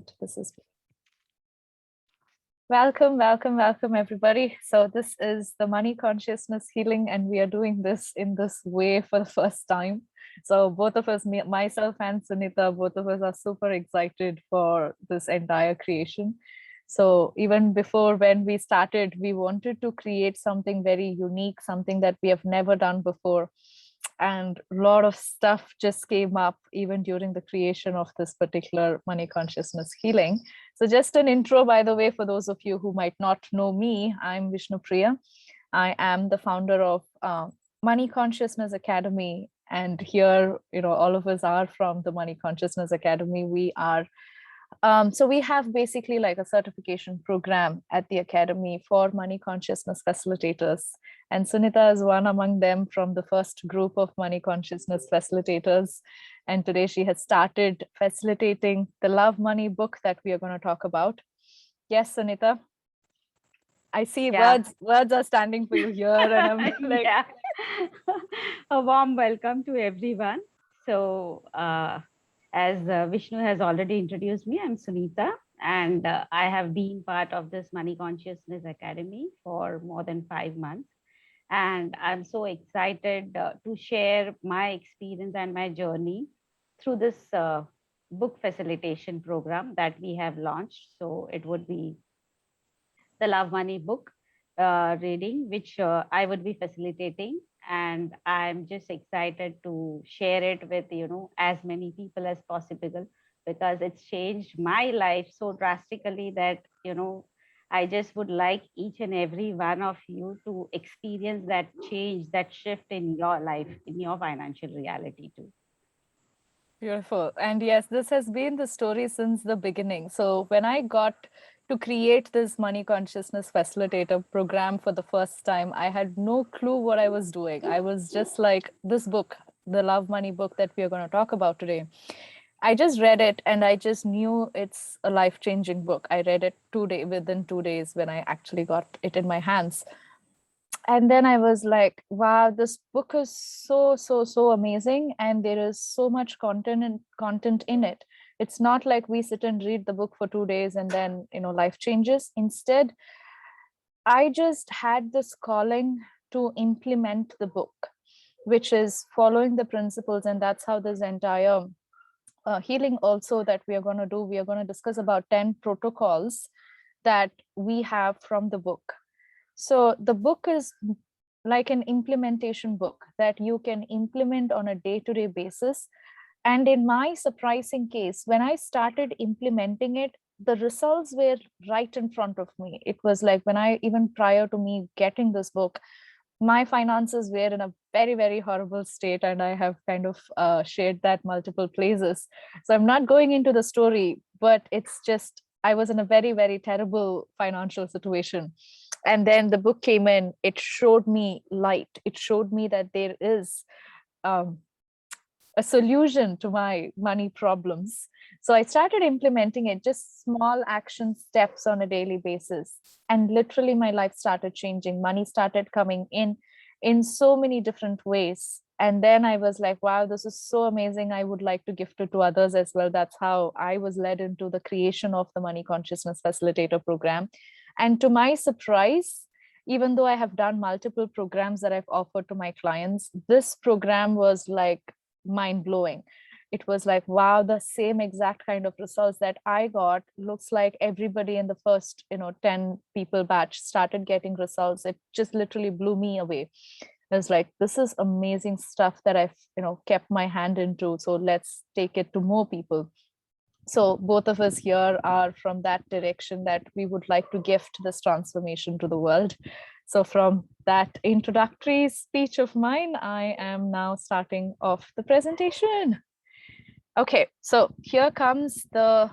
And this is welcome, everybody. So this is the Money Consciousness Healing, and we are doing this in this way for the first time. So both of us, myself and Sunita, both of us are super excited for this entire creation. So even before when we started, we wanted to create something very unique, something that we have never done before. And a lot of stuff just came up even during the creation of this particular Money Consciousness Healing. So just an intro, by the way, for those of you who might not know me, I'm Vishnupriya. I am the founder of Money Consciousness Academy. And here, all of us are from the Money Consciousness Academy. We are so we have basically like a certification program at the Academy for Money Consciousness Facilitators. And Sunita is one among them from the first group of Money Consciousness Facilitators. And today she has started facilitating the Love Money book that we are going to talk about. Yes, Sunita? I see words are standing for you here. And I'm like... A warm welcome to everyone. So, as Vishnu has already introduced me, I'm Sunita, and I have been part of this Money Consciousness Academy for more than 5 months. And I'm so excited to share my experience and my journey through this book facilitation program that we have launched. So it would be the Love Money book reading, which I would be facilitating. And I'm just excited to share it with, as many people as possible, because it's changed my life so drastically that, I just would like each and every one of you to experience that change, that shift in your life, in your financial reality too. Beautiful. And yes, this has been the story since the beginning. So when I got to create this Money Consciousness Facilitator program for the first time, I had no clue what I was doing. I was just like, this book, the Love Money book that we are going to talk about today. I just read it and I just knew it's a life-changing book. I read it within 2 days when I actually got it in my hands. And then I was like, wow, this book is so amazing. And there is so much content in it. It's not like we sit and read the book for 2 days and then, life changes. Instead, I just had this calling to implement the book, which is following the principles. And that's how this entire healing also that we are going to do. We are going to discuss about 10 protocols that we have from the book. So the book is like an implementation book that you can implement on a day-to-day basis. And in my surprising case, when I started implementing it, the results were right in front of me. It was like even prior to me getting this book, my finances were in a very, very horrible state. And I have kind of shared that multiple places. So I'm not going into the story, but it's just, I was in a very, very terrible financial situation. And then the book came in, it showed me light. It showed me that there is a solution to my money problems. So I started implementing it, just small action steps on a daily basis. And literally my life started changing. Money started coming in so many different ways. And then I was like, wow, this is so amazing. I would like to gift it to others as well. That's how I was led into the creation of the Money Consciousness Facilitator program. And to my surprise, even though I have done multiple programs that I've offered to my clients, this program was like mind-blowing. It was like, wow, the same exact kind of results that I got, looks like everybody in the first 10 people batch started getting results. It just literally blew me away. I was like, this is amazing stuff that I've kept my hand into, so let's take it to more people. So both of us here are from that direction, that we would like to gift this transformation to the world. So from that introductory speech of mine, I am now starting off the presentation. Okay, so here comes the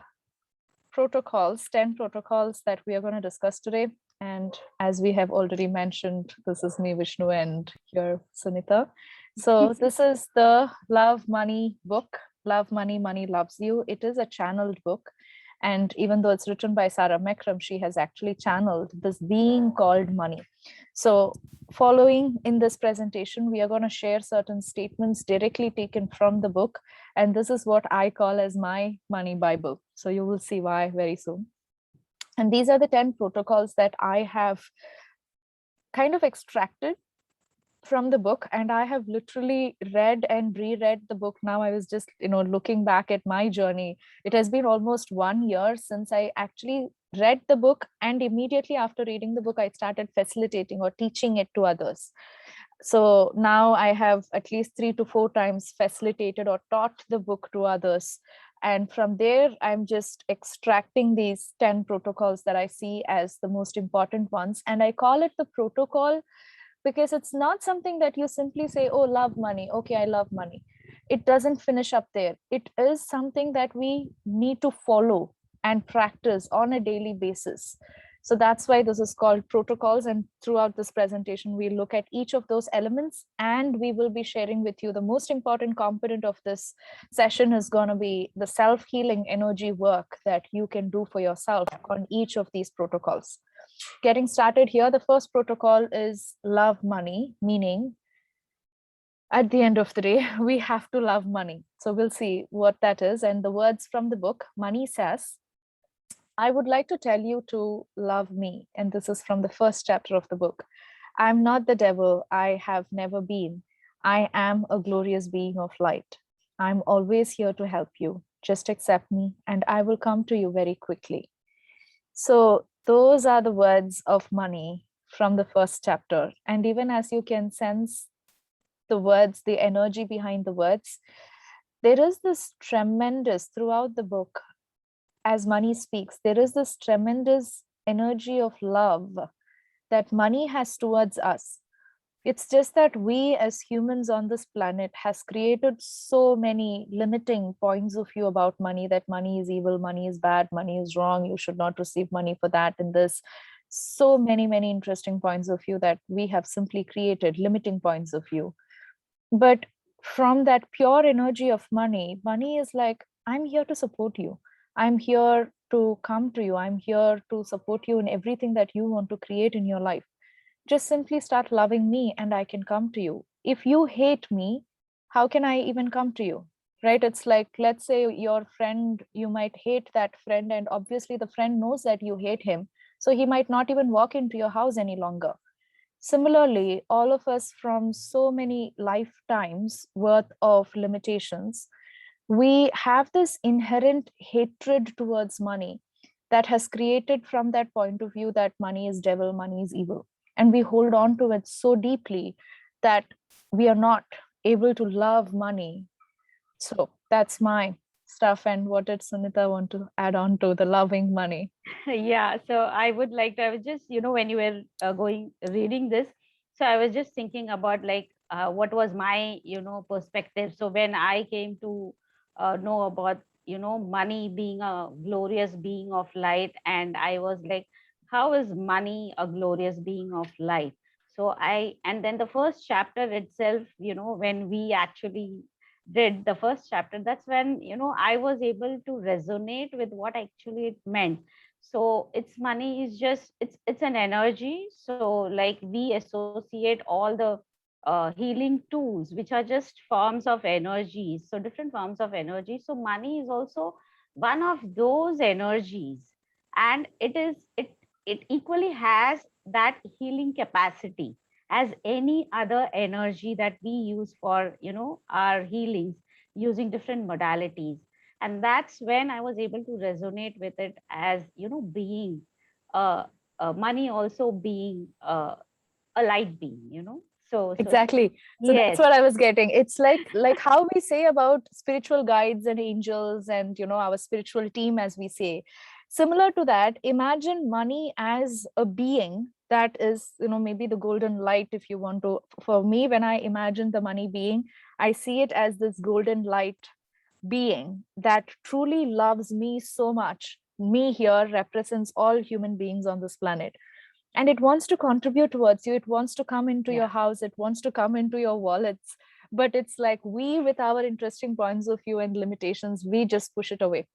protocols, 10 protocols that we are going to discuss today. And as we have already mentioned, this is me, Vishnu, and here, Sunita. So this is the Love Money book. Love Money, Money Loves You. It is a channeled book. And even though it's written by Sarah Mekram, she has actually channeled this being called money. So following in this presentation, we are going to share certain statements directly taken from the book. And this is what I call as my money Bible. So you will see why very soon. And these are the 10 protocols that I have kind of extracted from the book, and I have literally read and reread the book. Now I was just looking back at my journey. It has been almost 1 year since I actually read the book, and immediately after reading the book I started facilitating or teaching it to others. So now I have at least 3 to 4 times facilitated or taught the book to others, and from there I'm just extracting these 10 protocols that I see as the most important ones, and I call it the protocol because it's not something that you simply say, oh, love money, okay, I love money. It doesn't finish up there. It is something that we need to follow and practice on a daily basis. So that's why this is called protocols, and throughout this presentation we look at each of those elements, and we will be sharing with you the most important component of this session is going to be the self-healing energy work that you can do for yourself on each of these protocols. Getting started here, the first protocol is love money, meaning at the end of the day, we have to love money. So we'll see what that is. And the words from the book, money says, I would like to tell you to love me. And this is from the first chapter of the book. I'm not the devil. I have never been. I am a glorious being of light. I'm always here to help you. Just accept me and I will come to you very quickly. So those are the words of money from the first chapter. And even as you can sense the words, the energy behind the words, there is this tremendous, throughout the book, as money speaks, there is this tremendous energy of love that money has towards us. It's just that we as humans on this planet has created so many limiting points of view about money, that money is evil, money is bad, money is wrong, you should not receive money for that and this. So many interesting points of view that we have simply created, limiting points of view. But from that pure energy of money, money is like, I'm here to support you. I'm here to come to you. I'm here to support you in everything that you want to create in your life. Just simply start loving me and I can come to you. If you hate me, how can I even come to you? Right? It's like, let's say your friend, you might hate that friend, and obviously the friend knows that you hate him. So he might not even walk into your house any longer. Similarly, all of us from so many lifetimes worth of limitations, we have this inherent hatred towards money that has created from that point of view that money is devil, money is evil. And we hold on to it so deeply that we are not able to love money. So that's my stuff. And what did Sunita want to add on to the loving money? Yeah, so I would like to, I was just, when you were reading this, so I was just thinking about like what was my, perspective. So when I came to know about, money being a glorious being of light, and I was like, how is money a glorious being of light? And then the first chapter itself, when we actually read the first chapter, that's when, I was able to resonate with what actually it meant. So it's money is just it's an energy. So like we associate all the healing tools which are just forms of energies, so different forms of energy. So money is also one of those energies, and it equally has that healing capacity as any other energy that we use for our healings, using different modalities. And that's when I was able to resonate with it as being uh, money also being a light being, so Exactly. So that's yes. what I was getting. It's like how we say about spiritual guides and angels and our spiritual team, as we say. Similar to that, imagine money as a being that is, maybe the golden light, if you want to. For me, when I imagine the money being, I see it as this golden light being that truly loves me so much. Me here represents all human beings on this planet, and it wants to contribute towards you. It wants to come into your Yeah. house, it wants to come into your wallets, but it's like we, with our interesting points of view and limitations, we just push it away.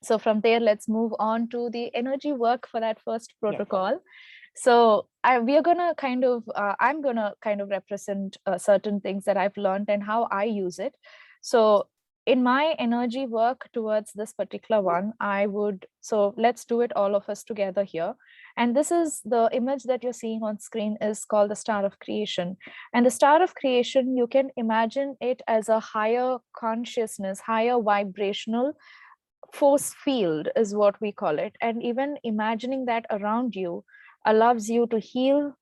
So from there, let's move on to the energy work for that first Yes. protocol. So we are gonna kind of, I'm gonna kind of represent certain things that I've learned and how I use it. So in my energy work towards this particular one, so let's do it all of us together here. And this is the image that you're seeing on screen is called the star of creation. And the star of creation, you can imagine it as a higher consciousness, higher vibrational force field is what we call it. And even imagining that around you allows you to heal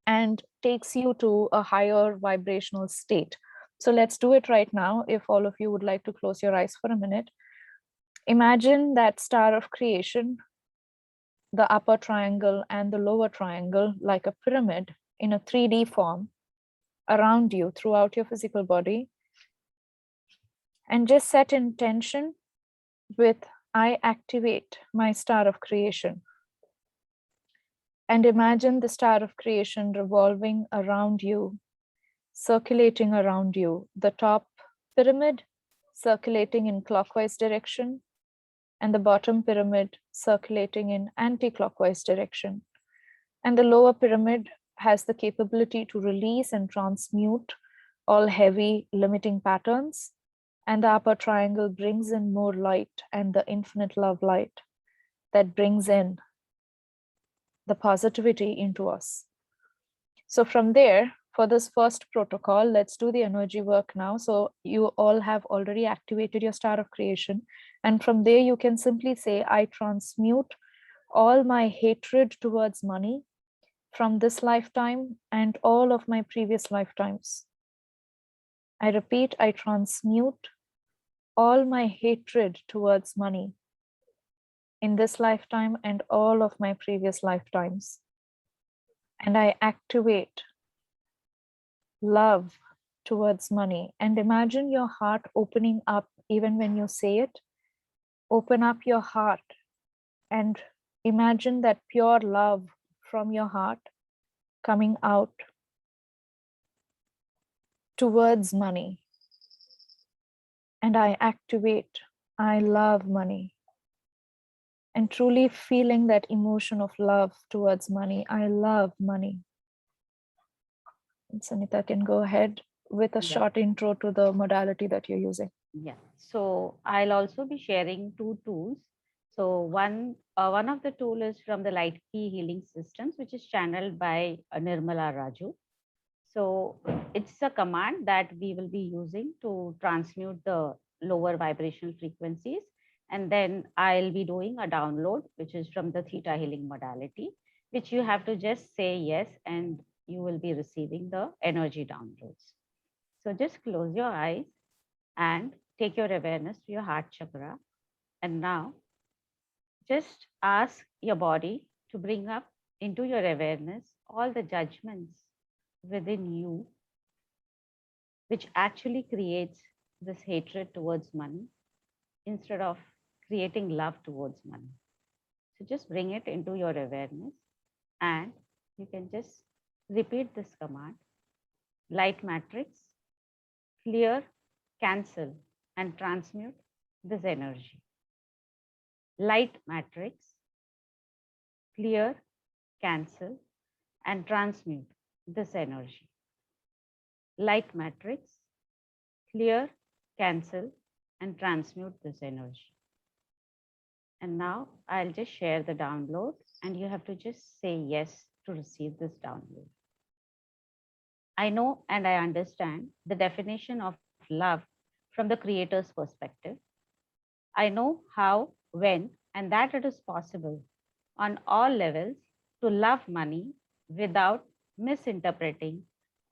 and takes you to a higher vibrational state. So let's do it right now. If all of you would like to close your eyes for a minute, imagine that star of creation, the upper triangle and the lower triangle, like a pyramid in a 3D form around you throughout your physical body. And just set intention with I activate my star of creation. And imagine the star of creation revolving around you, circulating around you. The top pyramid circulating in clockwise direction, and the bottom pyramid circulating in anti-clockwise direction. And the lower pyramid has the capability to release and transmute all heavy limiting patterns. And the upper triangle brings in more light and the infinite love light that brings in the positivity into us. So from there, for this first protocol, let's do the energy work now. So you all have already activated your star of creation. And from there, you can simply say, I transmute all my hatred towards money from this lifetime and all of my previous lifetimes. I repeat, I transmute all my hatred towards money in this lifetime and all of my previous lifetimes. And I activate love towards money. And imagine your heart opening up even when you say it. Open up your heart and imagine that pure love from your heart coming out towards money. And I activate, I love money. And truly feeling that emotion of love towards money. I love money. And Sanita can go ahead with a short intro to the modality that you're using. Yeah. So I'll also be sharing two tools. So one of the tool is from the Light Key Healing Systems, which is channeled by Nirmala Raju. So it's a command that we will be using to transmute the lower vibrational frequencies. And then I'll be doing a download, which is from the Theta Healing modality, which you have to just say yes, and you will be receiving the energy downloads. So just close your eyes and take your awareness to your heart chakra. And now just ask your body to bring up into your awareness all the judgments within you, which actually creates this hatred towards money instead of creating love towards money. So just bring it into your awareness and you can just repeat this command. Light matrix, clear, cancel, and transmute this energy. Light matrix, clear, cancel, and transmute this energy. Light matrix, clear, cancel, and transmute this energy. And now I'll just share the download and you have to just say yes to receive this download. I know and I understand the definition of love from the creator's perspective. I know how, when, and that it is possible on all levels to love money without misinterpreting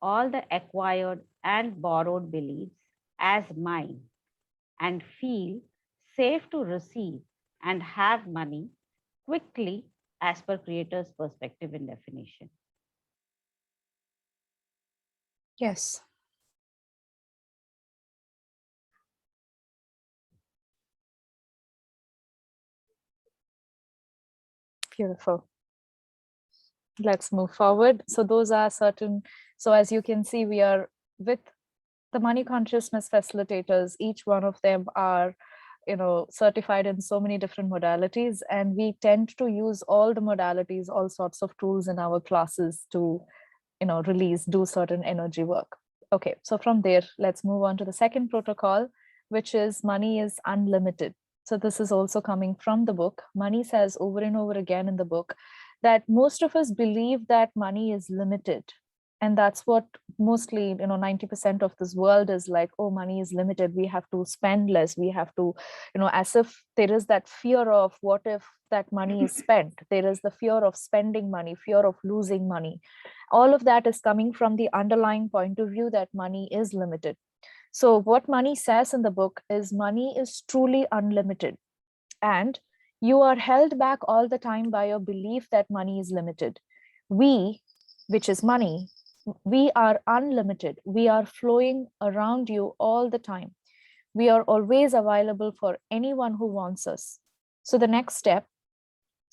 all the acquired and borrowed beliefs as mine and feel safe to receive and have money quickly as per creator's perspective and definition. Yes. Beautiful. Let's move forward. So those are certain, so as you can see, we are with the money consciousness facilitators. Each one of them are certified in so many different modalities, and we tend to use all the modalities, all sorts of tools in our classes to do certain energy work. Okay, so from there, let's move on to the second protocol, which is money is unlimited. So this is also coming from the book. Money says over and over again in the book that most of us believe that money is limited. And that's what mostly, 90% of this world is like, oh, money is limited. We have to spend less. We have to, as if there is that fear of what if that money is spent. There is the fear of spending money, fear of losing money. All of that is coming from the underlying point of view that money is limited. So what money says in the book is money is truly unlimited. And you are held back all the time by your belief that money is limited. We, which is money, we are unlimited. We are flowing around you all the time. We are always available for anyone who wants us. So the next step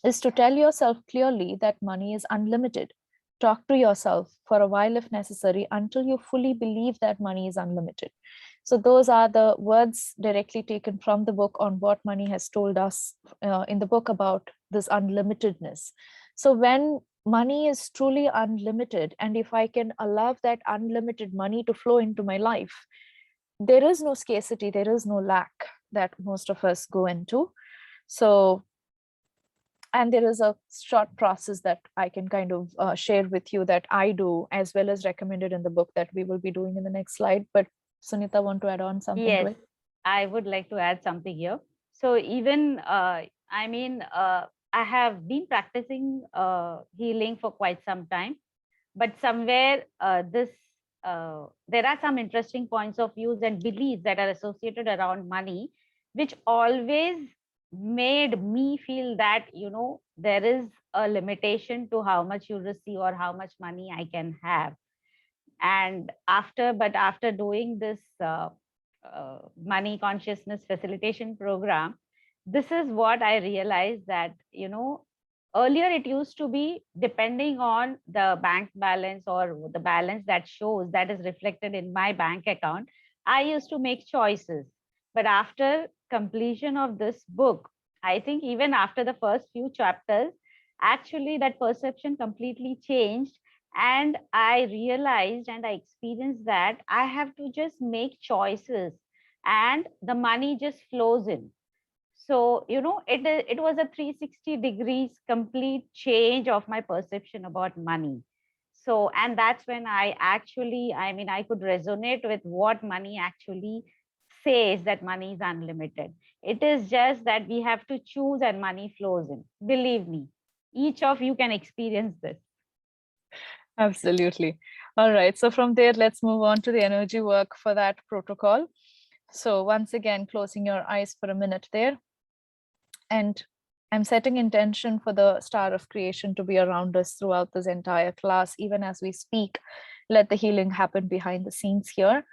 is to tell yourself clearly that money is unlimited. Talk to yourself for a while if necessary until you fully believe that money is unlimited. So those are the words directly taken from the book on what money has told us in the book about this unlimitedness. So when money is truly unlimited, and if I can allow that unlimited money to flow into my life, there is no scarcity, there is no lack that most of us go into. So, and there is a short process that I can kind of share with you that I do, as well as recommended in the book that we will be doing in the next slide. But Sunita, want to add on something to Yes, it? I would like to add something here. So even I have been practicing healing for quite some time, but somewhere this there are some interesting points of views and beliefs that are associated around money, which always made me feel that there is a limitation to how much you receive or how much money I can have. And after doing this money consciousness facilitation program, this is what I realized, that earlier it used to be depending on the bank balance or the balance that shows, that is reflected in my bank account. I used to make choices. But after completion of this book, I think even after the first few chapters, actually that perception completely changed. And I realized and I experienced that I have to just make choices and the money just flows in. So it was a 360 degrees complete change of my perception about money. So, and that's when I could resonate with what money actually says, that money is unlimited. It is just that we have to choose and money flows in. Believe me, each of you can experience this. Absolutely. All right. So from there, let's move on to the energy work for that protocol. So once again, closing your eyes for a minute there. And I'm setting intention for the star of creation to be around us throughout this entire class, even as we speak. Let the healing happen behind the scenes here.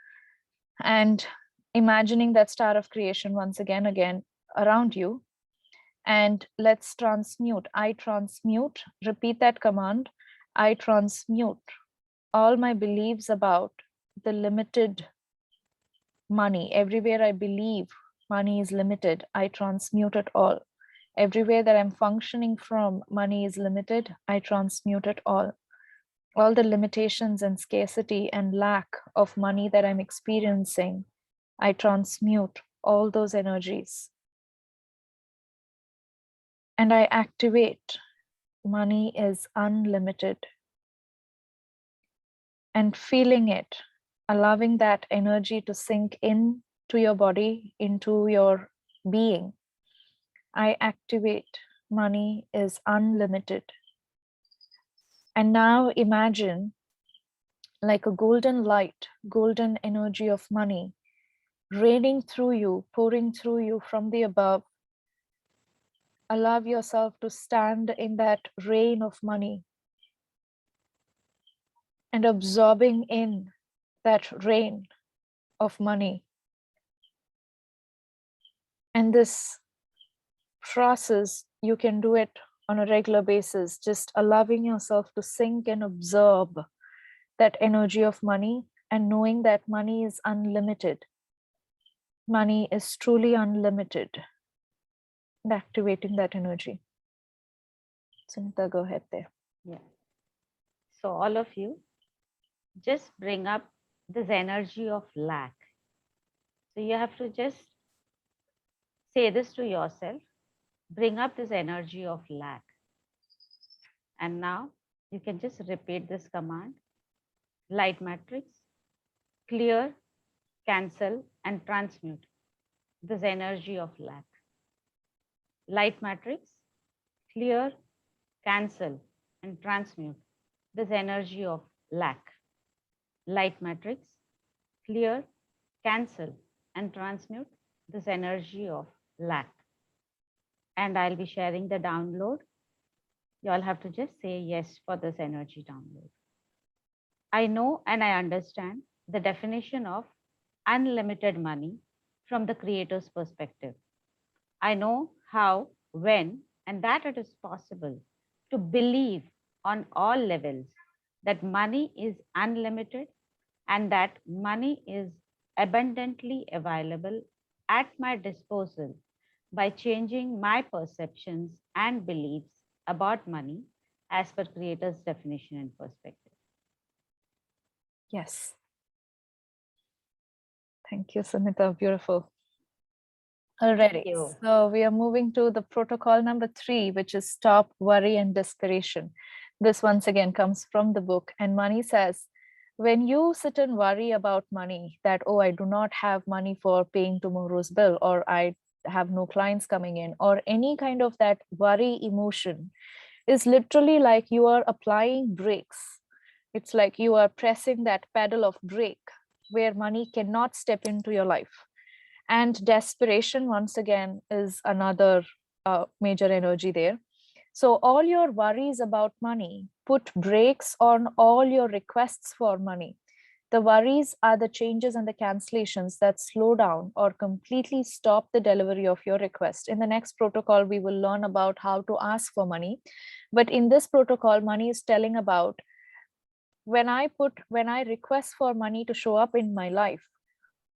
And imagining that star of creation once again around you. And let's transmute. I transmute. Repeat that command. I transmute all my beliefs about the limited money. Everywhere I believe money is limited, I transmute it all. Everywhere that I'm functioning from, money is limited, I transmute it all. All the limitations and scarcity and lack of money that I'm experiencing, I transmute all those energies. And I activate money is unlimited. And feeling it, allowing that energy to sink in to your body, into your being. I activate money is unlimited. And now imagine like a golden light, golden energy of money raining through you, pouring through you from the above. Allow yourself to stand in that rain of money and absorbing in that rain of money. And this process, you can do it on a regular basis, just allowing yourself to sink and absorb that energy of money and knowing that money is unlimited. money is truly unlimited, and activating that energy. Sunita, go ahead there. Yeah. So all of you, just bring up this energy of lack. So you have to just say this to yourself, bring up this energy of lack. And now you can just repeat this command: light matrix, clear, cancel, and transmute this energy of lack. Light matrix, clear, cancel, and transmute this energy of lack. Light matrix, clear, cancel, and transmute this energy of lack. And I'll be sharing the download. You all have to just say yes for this energy download. I know and I understand the definition of unlimited money from the creator's perspective. I know how, when, and that it is possible to believe on all levels that money is unlimited and that money is abundantly available at my disposal by changing my perceptions and beliefs about money as per creator's definition and perspective. Yes. Thank you, Sunita. Beautiful. Alrighty. So we are moving to the protocol number 3, which is stop worry and desperation. This once again comes from the book, and Money says, when you sit and worry about money, that, oh, I do not have money for paying tomorrow's bill, or I have no clients coming in, or any kind of that worry emotion, is literally like you are applying brakes. It's like you are pressing that pedal of brake where money cannot step into your life. And desperation, once again, is another major energy there. So all your worries about money put brakes on all your requests for money. The worries are the changes and the cancellations that slow down or completely stop the delivery of your request. In the next protocol, we will learn about how to ask for money. But in this protocol, Money is telling about when I request for money to show up in my life.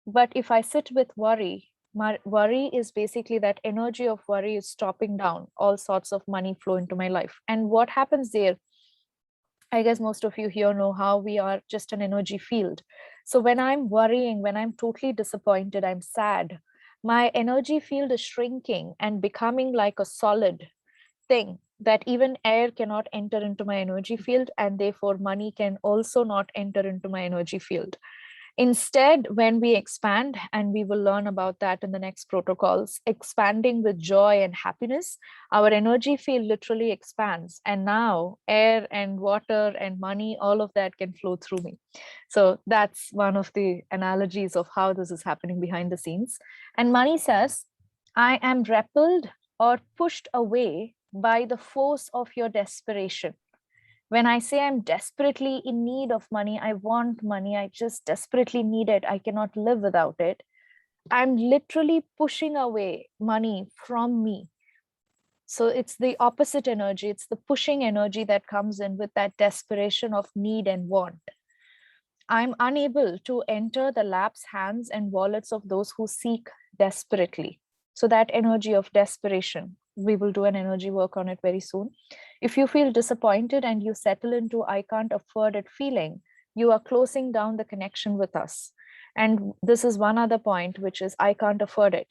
But if I sit with worry, my worry is basically that energy of worry is stopping down all sorts of money flow into my life. And what happens there, I guess most of you here know how we are just an energy field. So when I'm worrying, when I'm totally disappointed, I'm sad, my energy field is shrinking and becoming like a solid thing that even air cannot enter into my energy field, and therefore money can also not enter into my energy field. Instead, when we expand, and we will learn about that in the next protocols, expanding with joy and happiness, our energy field literally expands. And now air and water and money, all of that can flow through me. So that's one of the analogies of how this is happening behind the scenes. And Money says, I am repelled or pushed away by the force of your desperation. When I say I'm desperately in need of money, I want money, I just desperately need it, I cannot live without it, I'm literally pushing away money from me. So it's the opposite energy, it's the pushing energy that comes in with that desperation of need and want. I'm unable to enter the laps, hands, and wallets of those who seek desperately. So that energy of desperation, we will do an energy work on it very soon. If you feel disappointed and you settle into I can't afford it feeling, you are closing down the connection with us. And this is one other point, which is I can't afford it.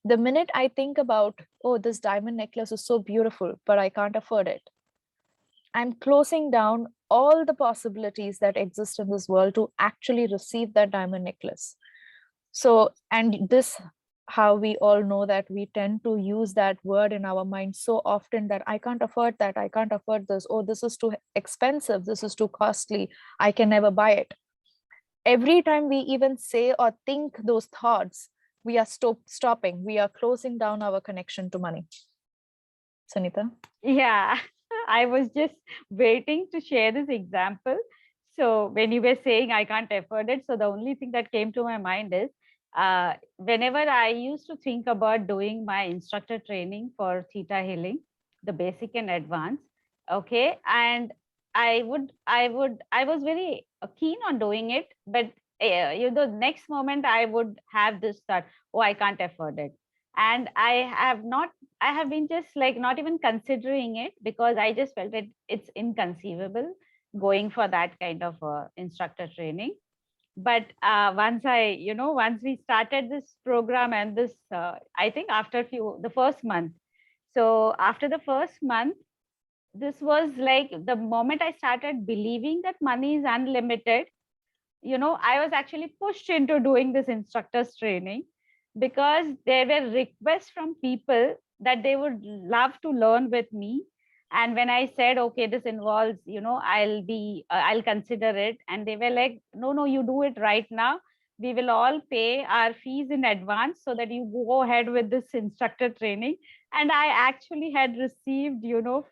The minute I think about, oh, this diamond necklace is so beautiful, but I can't afford it, I'm closing down all the possibilities that exist in this world to actually receive that diamond necklace. So, and this, how we all know that we tend to use that word in our mind so often that I can't afford that, I can't afford this, oh, this is too expensive, this is too costly, I can never buy it. Every time we even say or think those thoughts, we are stopping, we are closing down our connection to money. Sunita? Yeah, I was just waiting to share this example. So when you were saying I can't afford it, so the only thing that came to my mind is whenever I used to think about doing my instructor training for theta healing, the basic and advanced, okay, and I was very keen on doing it, but next moment I would have this thought, oh, I can't afford it. And I have been just like not even considering it, because I just felt it's inconceivable going for that kind of instructor training. But once we started this program, and this I think after the first month, so after the first month, this was like the moment I started believing that money is unlimited. I was actually pushed into doing this instructors training, because there were requests from people that they would love to learn with me. And when I said, okay, this involves, I'll consider it, and they were like, no, no, you do it right now. We will all pay our fees in advance so that you go ahead with this instructor training. And I actually had received,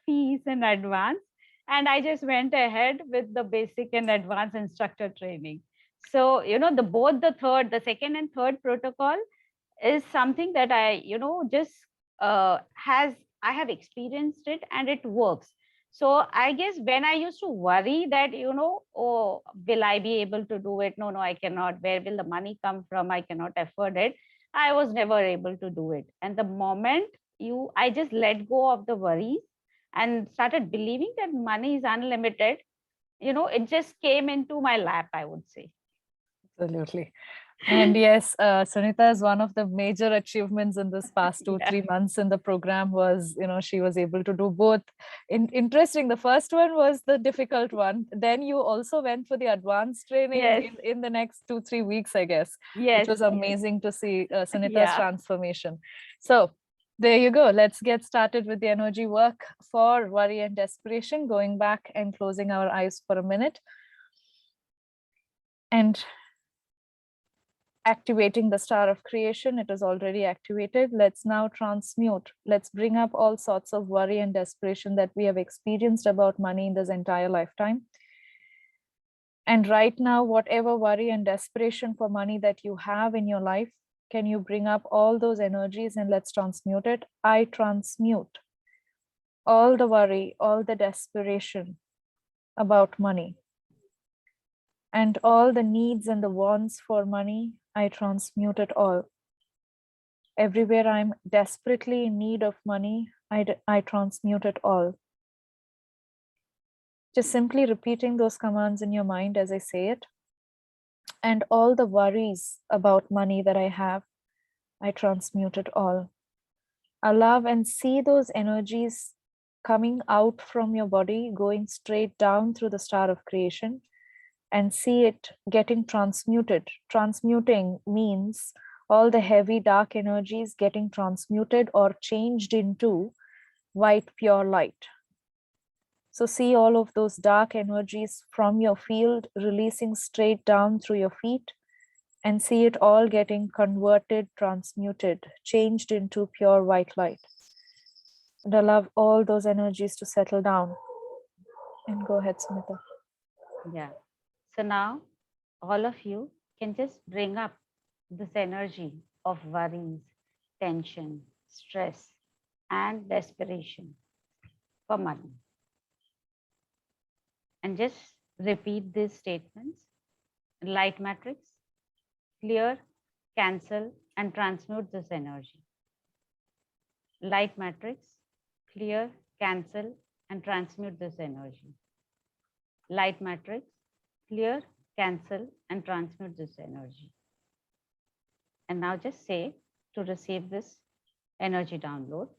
fees in advance, and I just went ahead with the basic and advanced instructor training. So, the second and third protocol is something that I, just has I have experienced it, and it works. So I guess when I used to worry that, oh, will I be able to do it? No, no, I cannot. Where will the money come from? I cannot afford it. I was never able to do it. And the moment I just let go of the worries and started believing that money is unlimited, it just came into my lap, I would say. Absolutely. And yes, Sunita's one of the major achievements in this past two, Yeah. 3 months in the program was, she was able to do both. Interesting. The first one was the difficult one. Then you also went for the advanced training Yes. in the next 2, 3 weeks, I guess, which Yes. was amazing to see Sunita's Yeah. transformation. So there you go. Let's get started with the energy work for worry and desperation, going back and closing our eyes for a minute. And activating the star of creation. It is already activated. Let's now transmute. Let's bring up all sorts of worry and desperation that we have experienced about money in this entire lifetime. And right now, whatever worry and desperation for money that you have in your life, can you bring up all those energies and let's transmute it? I transmute all the worry, all the desperation about money, and all the needs and the wants for money. I transmute it all. Everywhere I'm desperately in need of money, I transmute it all. Just simply repeating those commands in your mind as I say it. And all the worries about money that I have, I transmute it all. Allow and see those energies coming out from your body, going straight down through the star of creation, and see it getting transmuted. Transmuting means all the heavy dark energies getting transmuted or changed into white pure light. So see all of those dark energies from your field releasing straight down through your feet, and see it all getting converted, transmuted, changed into pure white light. And allow all those energies to settle down. And go ahead, Smita. Yeah. So now all of you can just bring up this energy of worries, tension, stress, and desperation for money. And just repeat these statements. Light matrix, clear, cancel, and transmute this energy. Light matrix, clear, cancel, and transmute this energy. Light matrix, clear, cancel, and transmute this energy. And now just say to receive this energy download.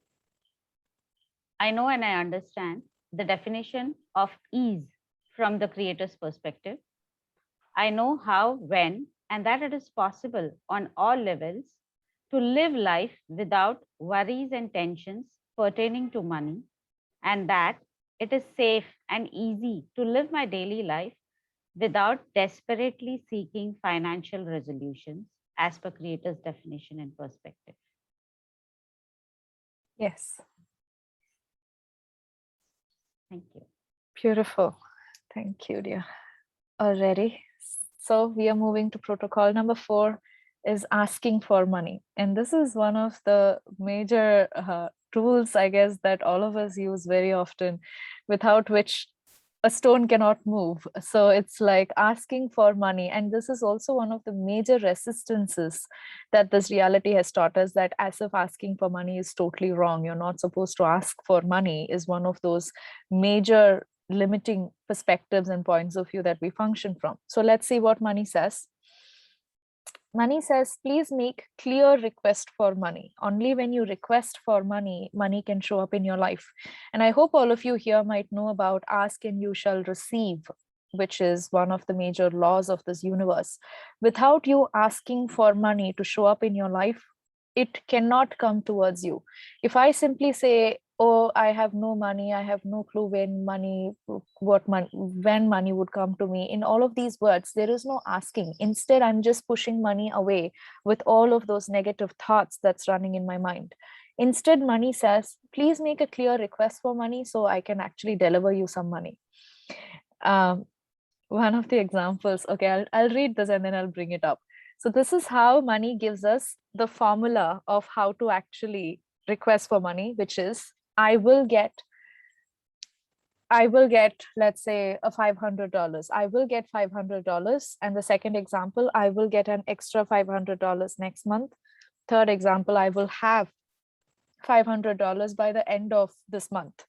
I know and I understand the definition of ease from the creator's perspective. I know how, when, and that it is possible on all levels to live life without worries and tensions pertaining to money, and that it is safe and easy to live my daily life without desperately seeking financial resolutions as per creator's definition and perspective. Yes. Thank you. Beautiful. Thank you, dear. Already. So we are moving to protocol number 4 is asking for money. And this is one of the major tools, I guess, that all of us use very often, without which a stone cannot move. So it's like asking for money. And this is also one of the major resistances that this reality has taught us, that as if asking for money is totally wrong. You're not supposed to ask for money, is one of those major limiting perspectives and points of view that we function from. So let's see what money says. Money says, please make clear request for money. Only when you request for money, money can show up in your life. And I hope all of you here might know about ask and you shall receive, which is one of the major laws of this universe. Without you asking for money to show up in your life, it cannot come towards you. If I simply say, oh, I have no money, I have no clue when money would come to me, in all of these words there is no asking. Instead, I'm just pushing money away with all of those negative thoughts that's running in my mind. Instead, money says, please make a clear request for money so I can actually deliver you some money. One of the examples, okay, I'll read this and then I'll bring it up. So this is how money gives us the formula of how to actually request for money, which is I will get, let's say, a $500. I will get $500. And the second example, I will get an extra $500 next month. Third example, I will have $500 by the end of this month.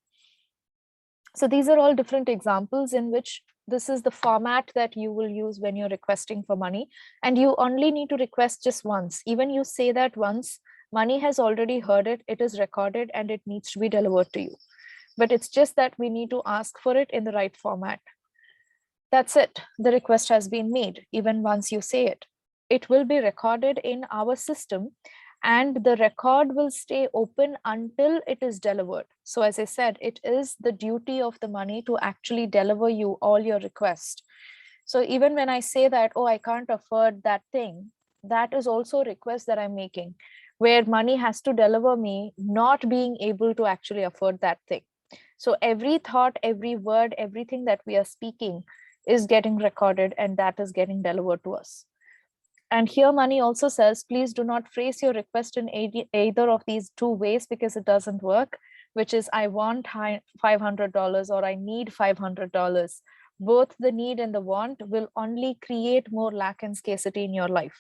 So these are all different examples in which this is the format that you will use when you're requesting for money. And you only need to request just once. Even you say that once, money has already heard it, it is recorded, and it needs to be delivered to you. But it's just that we need to ask for it in the right format. That's it. The request has been made. Even once you say it, it will be recorded in our system, and the record will stay open until it is delivered. So as I said, it is the duty of the money to actually deliver you all your requests. So even when I say that, oh, I can't afford that thing, that is also a request that I'm making, where money has to deliver me not being able to actually afford that thing. So every thought, every word, everything that we are speaking is getting recorded, and that is getting delivered to us. And here money also says, please do not phrase your request in either of these two ways, because it doesn't work, which is I want $500 or I need $500. Both the need and the want will only create more lack and scarcity in your life.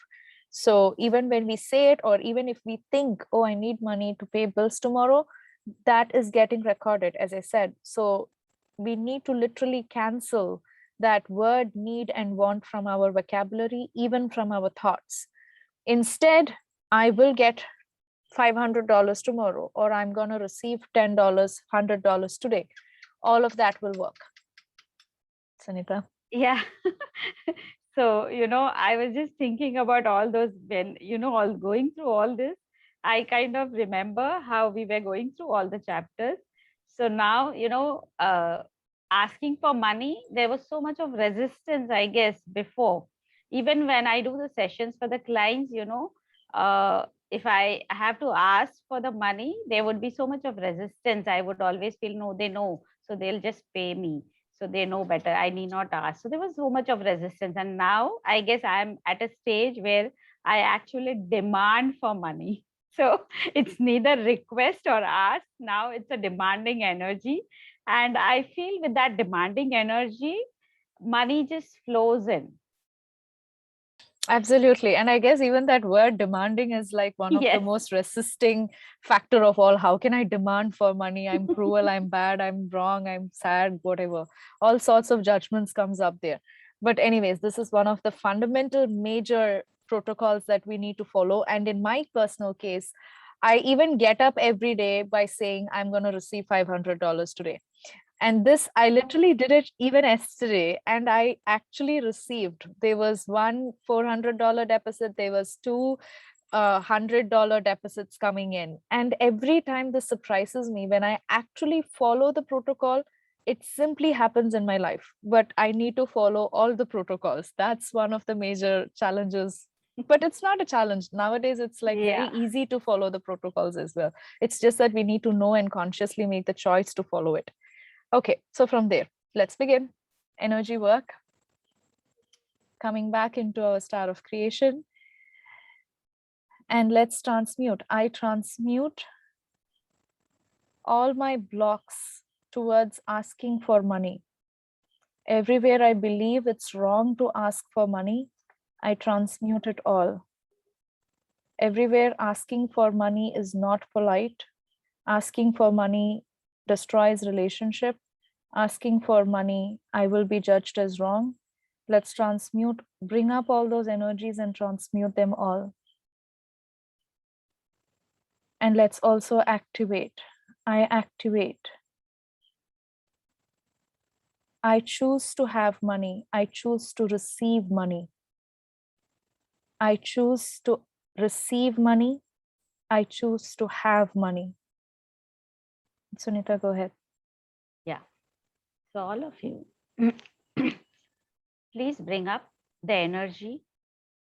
So even when we say it, or even if we think, oh, I need money to pay bills tomorrow, that is getting recorded, as I said. So we need to literally cancel that word need and want from our vocabulary, even from our thoughts. Instead, I will get $500 tomorrow, or I'm going to receive $10, $100 today. All of that will work. Sunita? Yeah. So, I was just thinking about all those when, all going through all this. I kind of remember how we were going through all the chapters. So now, asking for money, there was so much of resistance, I guess, before. Even when I do the sessions for the clients, if I have to ask for the money, there would be so much of resistance. I would always feel, no, they know. So they'll just pay me, so they know better, I need not ask. So there was so much of resistance, and now I guess I'm at a stage where I actually demand for money. So it's neither request or ask, now it's a demanding energy. And I feel with that demanding energy, money just flows in. Absolutely. And I guess even that word demanding is like one of the Yes. most resisting factor of all. How can I demand for money? I'm cruel, I'm bad, I'm wrong, I'm sad, whatever. All sorts of judgments comes up there. But anyways, this is one of the fundamental major protocols that we need to follow. And in my personal case, I even get up every day by saying, I'm going to receive $500 today. And this, I literally did it even yesterday, and I actually received. There was one $400 deficit, there was two $100 deficits coming in. And every time this surprises me, when I actually follow the protocol, it simply happens in my life. But I need to follow all the protocols. That's one of the major challenges. But it's not a challenge. Nowadays, it's like very Yeah. easy to follow the protocols as well. It's just that we need to know and consciously make the choice to follow it. Okay, so from there, let's begin. Energy work. Coming back into our star of creation. And let's transmute. I transmute all my blocks towards asking for money. Everywhere I believe it's wrong to ask for money, I transmute it all. Everywhere asking for money is not polite. Asking for money destroys relationship. Asking for money, I will be judged as wrong. Let's transmute, bring up all those energies and transmute them all. And let's also activate. I activate. I choose to have money. I choose to receive money. I choose to receive money. I choose to have money. Sunita, go ahead. Yeah. So all of you, please bring up the energy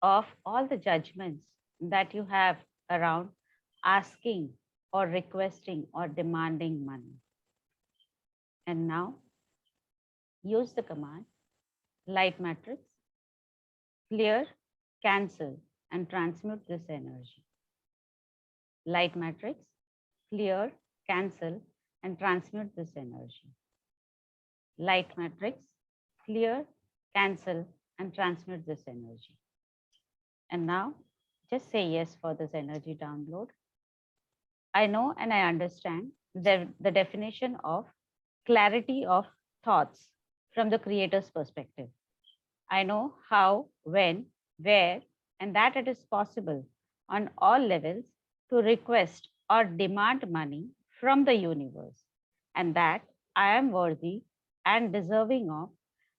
of all the judgments that you have around asking or requesting or demanding money. And now use the command light matrix, clear, cancel, and transmute this energy. Light matrix, clear, cancel, and transmute this energy. Light matrix, clear, cancel, and transmute this energy. And now just say yes for this energy download. I know and I understand the definition of clarity of thoughts from the creator's perspective. I know how, when, where, and that it is possible on all levels to request or demand money from the universe, and that I am worthy and deserving of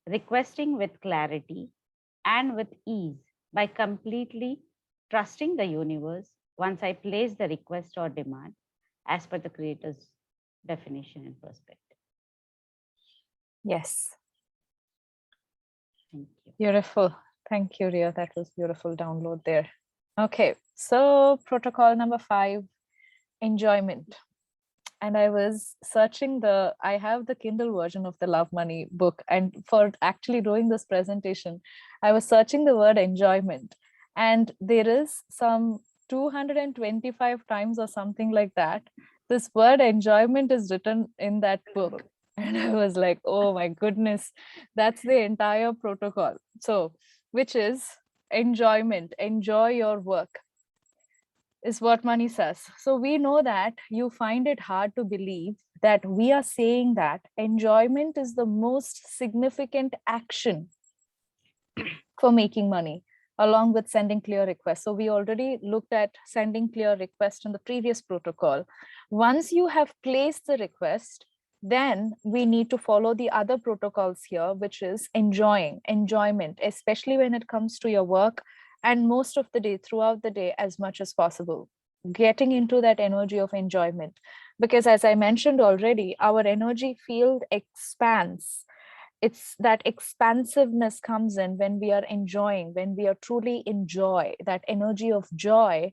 requesting with clarity and with ease by completely trusting the universe once I place the request or demand as per the creator's definition and perspective. Yes. Thank you. Beautiful. Thank you, Ria. That was beautiful download there. Okay, so protocol number 5, enjoyment. And I was searching I have the Kindle version of the Love Money book. And for actually doing this presentation, I was searching the word enjoyment. And there is some 225 times or something like that. This word enjoyment is written in that book. And I was like, oh my goodness, that's the entire protocol. So, which is enjoyment, enjoy your work, is what money says. So we know that you find it hard to believe that we are saying that enjoyment is the most significant action for making money, along with sending clear requests. So we already looked at sending clear request in the previous protocol. Once you have placed the request, then we need to follow the other protocols here, which is enjoyment, especially when it comes to your work and most of the day, throughout the day, as much as possible. Getting into that energy of enjoyment. Because as I mentioned already, our energy field expands. It's that expansiveness comes in when we are enjoying, when we are truly enjoy. That energy of joy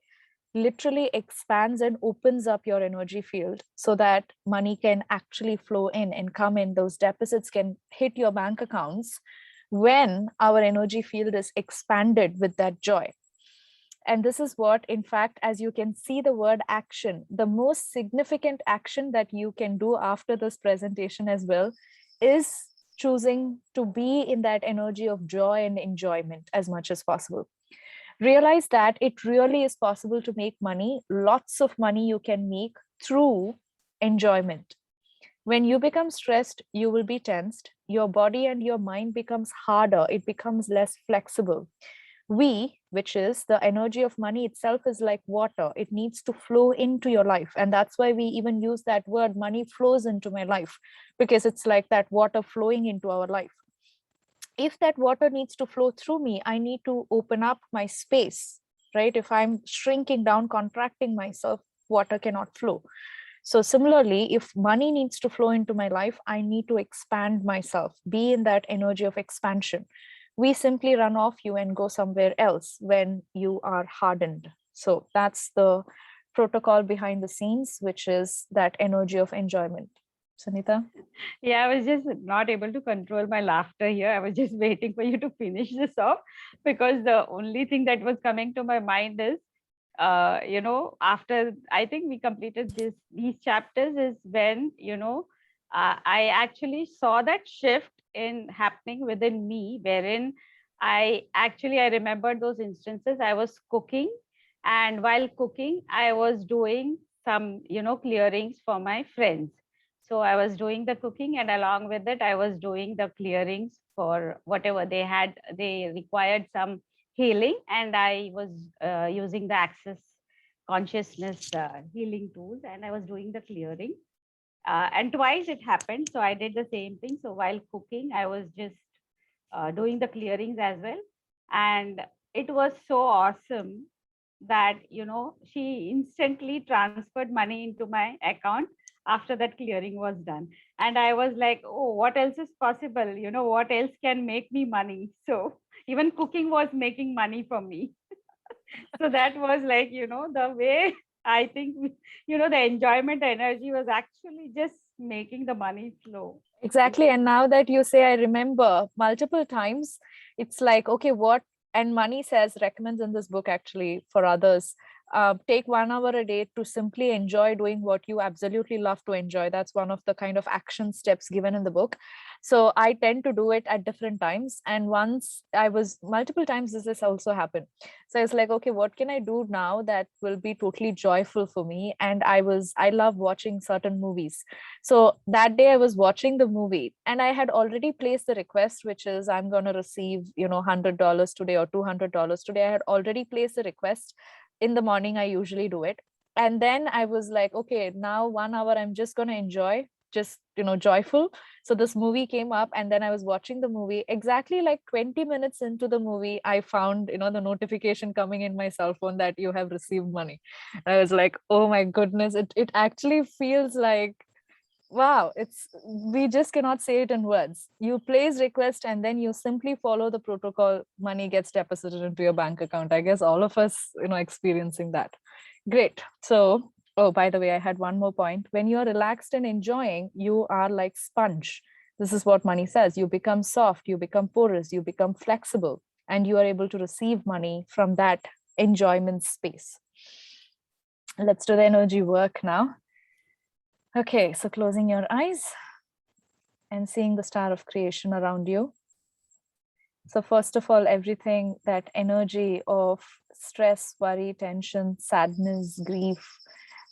literally expands and opens up your energy field so that money can actually flow in and come in. Those deposits can hit your bank accounts when our energy field is expanded with that joy. And this is what, in fact, as you can see the word action, the most significant action that you can do after this presentation as well is choosing to be in that energy of joy and enjoyment as much as possible. Realize that it really is possible to make money. Lots of money you can make through enjoyment. When you become stressed, you will be tensed. Your body and your mind becomes harder. It becomes less flexible. Which is the energy of money itself, is like water. It needs to flow into your life. And that's why we even use that word, money flows into my life, because it's like that water flowing into our life. If that water needs to flow through me, I need to open up my space, right? If I'm shrinking down, contracting myself, water cannot flow. So similarly, if money needs to flow into my life, I need to expand myself, be in that energy of expansion. We simply run off you and go somewhere else when you are hardened. So that's the protocol behind the scenes, which is that energy of enjoyment. Sunita? Yeah, I was just not able to control my laughter here. I was just waiting for you to finish this off, because the only thing that was coming to my mind is, after I think we completed these chapters is when, I actually saw that shift in happening within me, wherein I remembered those instances. I was cooking, and while cooking, I was doing some, clearings for my friends. So I was doing the cooking, and along with it, I was doing the clearings for whatever they had. They required some healing, and I was using the Access consciousness healing tools, and I was doing the clearing. And twice it happened. So I did the same thing. So while cooking, I was just doing the clearings as well. And it was so awesome that, she instantly transferred money into my account after that clearing was done. And I was like, oh, what else is possible? What else can make me money? So even cooking was making money for me. So that was like, the way I think, the enjoyment energy was actually just making the money flow. Exactly. And now that you say, I remember multiple times, it's like, okay, what, and Money says, recommends in this book actually for others, take 1 hour a day to simply enjoy doing what you absolutely love to enjoy. That's one of the kind of action steps given in the book. So I tend to do it at different times. And multiple times this has also happened. So it's like, okay, what can I do now that will be totally joyful for me? And I love watching certain movies. So that day I was watching the movie and I had already placed the request, which is I'm going to receive, $100 today or $200 today. I had already placed the request in the morning. I usually do it. And then I was like, okay, now 1 hour, I'm just going to enjoy, just, joyful. So this movie came up and then I was watching the movie. Exactly like 20 minutes into the movie, I found, the notification coming in my cell phone that you have received money. I was like, oh my goodness, it actually feels like, wow, we just cannot say it in words. You place request and then you simply follow the protocol, money gets deposited into your bank account. I guess all of us, experiencing that. Great. So, oh, by the way, I had one more point. When you're relaxed and enjoying, you are like sponge. This is what Money says. You become soft, you become porous, you become flexible, and you are able to receive money from that enjoyment space. Let's do the energy work now. Okay, so closing your eyes and seeing the star of creation around you. So first of all, everything, that energy of stress, worry, tension, sadness, grief,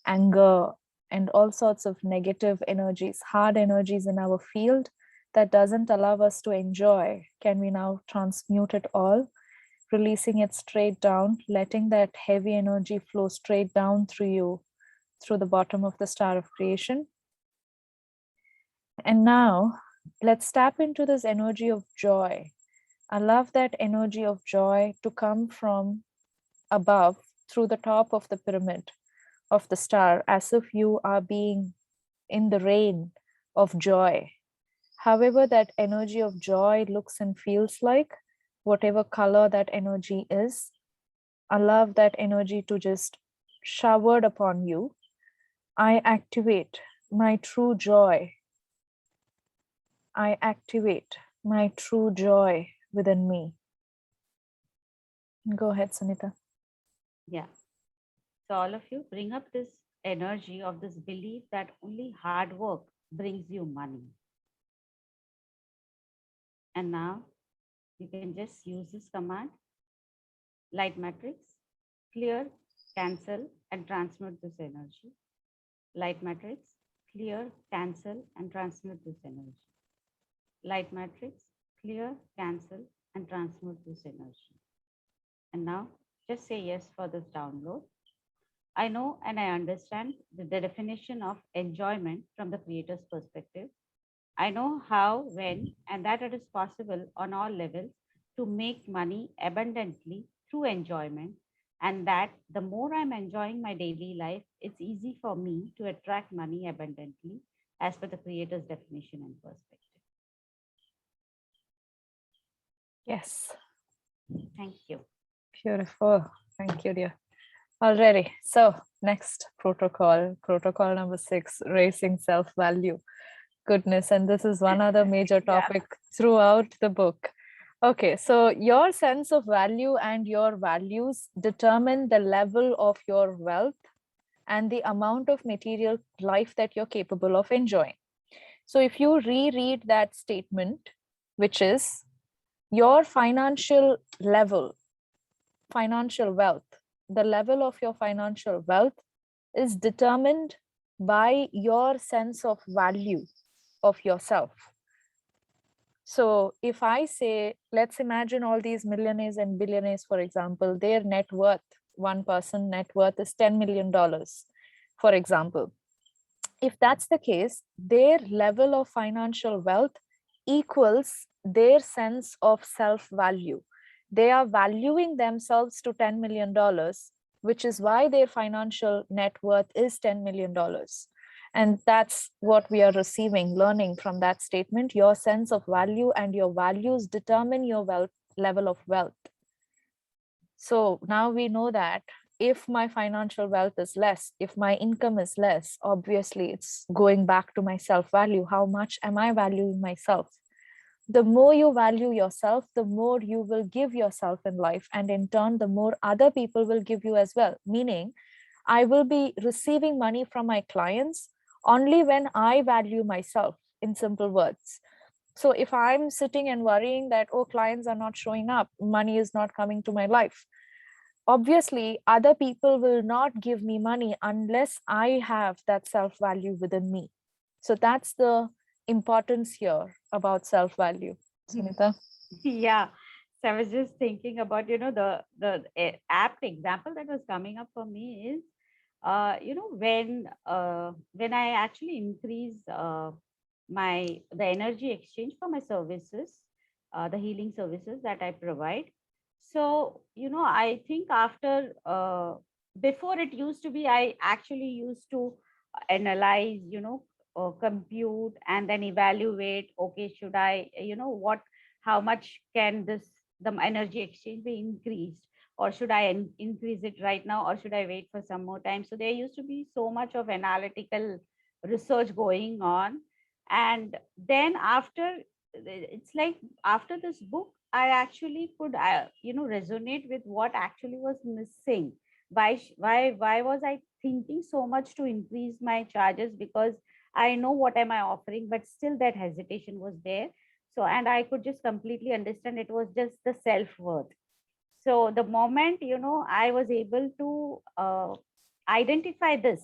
anger, and all sorts of negative energies, hard energies in our field that doesn't allow us to enjoy, can we now transmute it all, releasing it straight down, letting that heavy energy flow straight down through you, through the bottom of the star of creation. And now let's tap into this energy of joy. I love that energy of joy to come from above through the top of the pyramid of the star, as if you are being in the rain of joy. However, that energy of joy looks and feels like, whatever color that energy is, I love that energy to just showered upon you. I activate my true joy. I activate my true joy within me. Go ahead, Sunita. Yeah. So all of you bring up this energy of this belief that only hard work brings you money. And now you can just use this command, light matrix, clear, cancel, and transmute this energy. Light matrix, clear, cancel, and transmute this energy. Light matrix, clear, cancel, and transmute this energy. And now just say yes for this download. I know and I understand the definition of enjoyment from the creator's perspective. I know how, when, and that it is possible on all levels to make money abundantly through enjoyment. And that the more I'm enjoying my daily life, it's easy for me to attract money abundantly as per the creator's definition and perspective. Yes. Thank you. Beautiful. Thank you, dear. Alrighty. So next protocol number 6, raising self-value. Goodness. And this is one other major topic throughout the book. Okay. So your sense of value and your values determine the level of your wealth and the amount of material life that you're capable of enjoying. So if you reread that statement, which is your financial level, financial wealth. The level of your financial wealth is determined by your sense of value of yourself. So if I say, let's imagine all these millionaires and billionaires, for example, their net worth, one person net worth is $10 million, for example. If that's the case, their level of financial wealth equals their sense of self-value. They are valuing themselves to $10 million, which is why their financial net worth is $10 million. And that's what we are receiving, learning from that statement. Your sense of value and your values determine your level of wealth. So now we know that if my financial wealth is less, if my income is less, obviously it's going back to my self-value. How much am I valuing myself? The more you value yourself, the more you will give yourself in life. And in turn, the more other people will give you as well. Meaning, I will be receiving money from my clients only when I value myself, in simple words. So if I'm sitting and worrying that, oh, clients are not showing up, money is not coming to my life, obviously other people will not give me money unless I have that self-value within me. So that's the importance here about self-value, Sunita. Yeah. So I was just thinking about, the apt example that was coming up for me is, when I actually increase the energy exchange for my services, the healing services that I provide. So, I think after, before it used to be, I actually used to analyze, compute and then evaluate, okay, should I, how much can the energy exchange be increased, or should I increase it right now, or should I wait for some more time? So there used to be so much of analytical research going on. And then after, it's like after this book, I actually could, resonate with what actually was missing. Why was I thinking so much to increase my charges? Because I know what am I offering, but still that hesitation was there. So, and I could just completely understand it was just the self-worth. So the moment, I was able to identify this,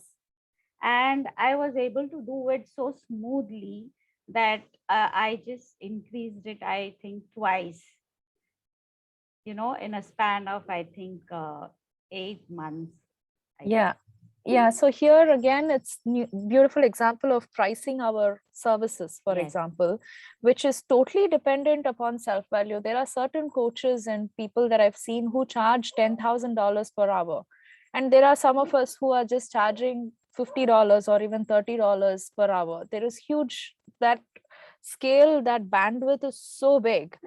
and I was able to do it so smoothly that I just increased it, I think, twice, in a span of, I think, 8 months, I Yeah. guess. Yeah. So here again, it's beautiful example of pricing our services, for Yes. example, which is totally dependent upon self-value. There are certain coaches and people that I've seen who charge $10,000 per hour. And there are some of us who are just charging $50 or even $30 per hour. There is huge, that scale, that bandwidth is so big.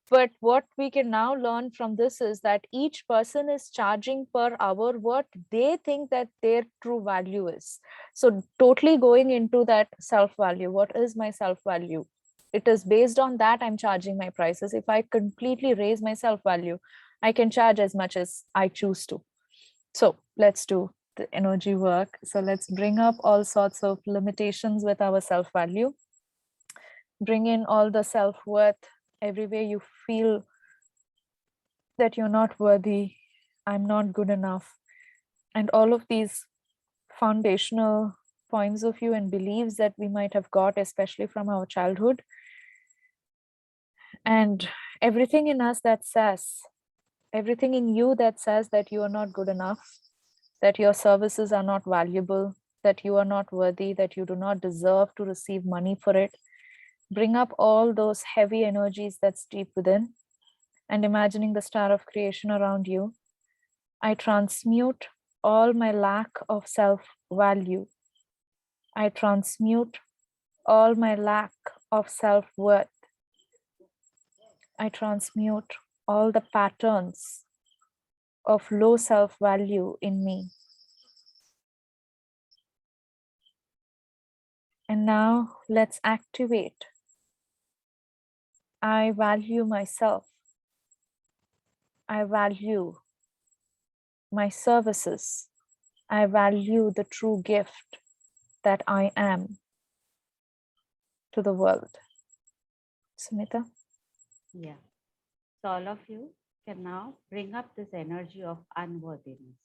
But what we can now learn from this is that each person is charging per hour what they think that their true value is. So totally going into that self-value. What is my self-value? It is based on that I'm charging my prices. If I completely raise my self-value, I can charge as much as I choose to. So let's do the energy work. So let's bring up all sorts of limitations with our self-value. Bring in all the self-worth everywhere you feel that you're not worthy, I'm not good enough, and all of these foundational points of view and beliefs that we might have got, especially from our childhood. And everything in us that says, everything in you that says that you are not good enough, that your services are not valuable, that you are not worthy, that you do not deserve to receive money for it. Bring up all those heavy energies that's deep within, and imagining the star of creation around you. I transmute all my lack of self-value. I transmute all my lack of self-worth. I transmute all the patterns of low self-value in me. And now let's activate. I value myself. I value my services. I value the true gift that I am to the world. Sunita. Yeah. So all of you can now bring up this energy of unworthiness.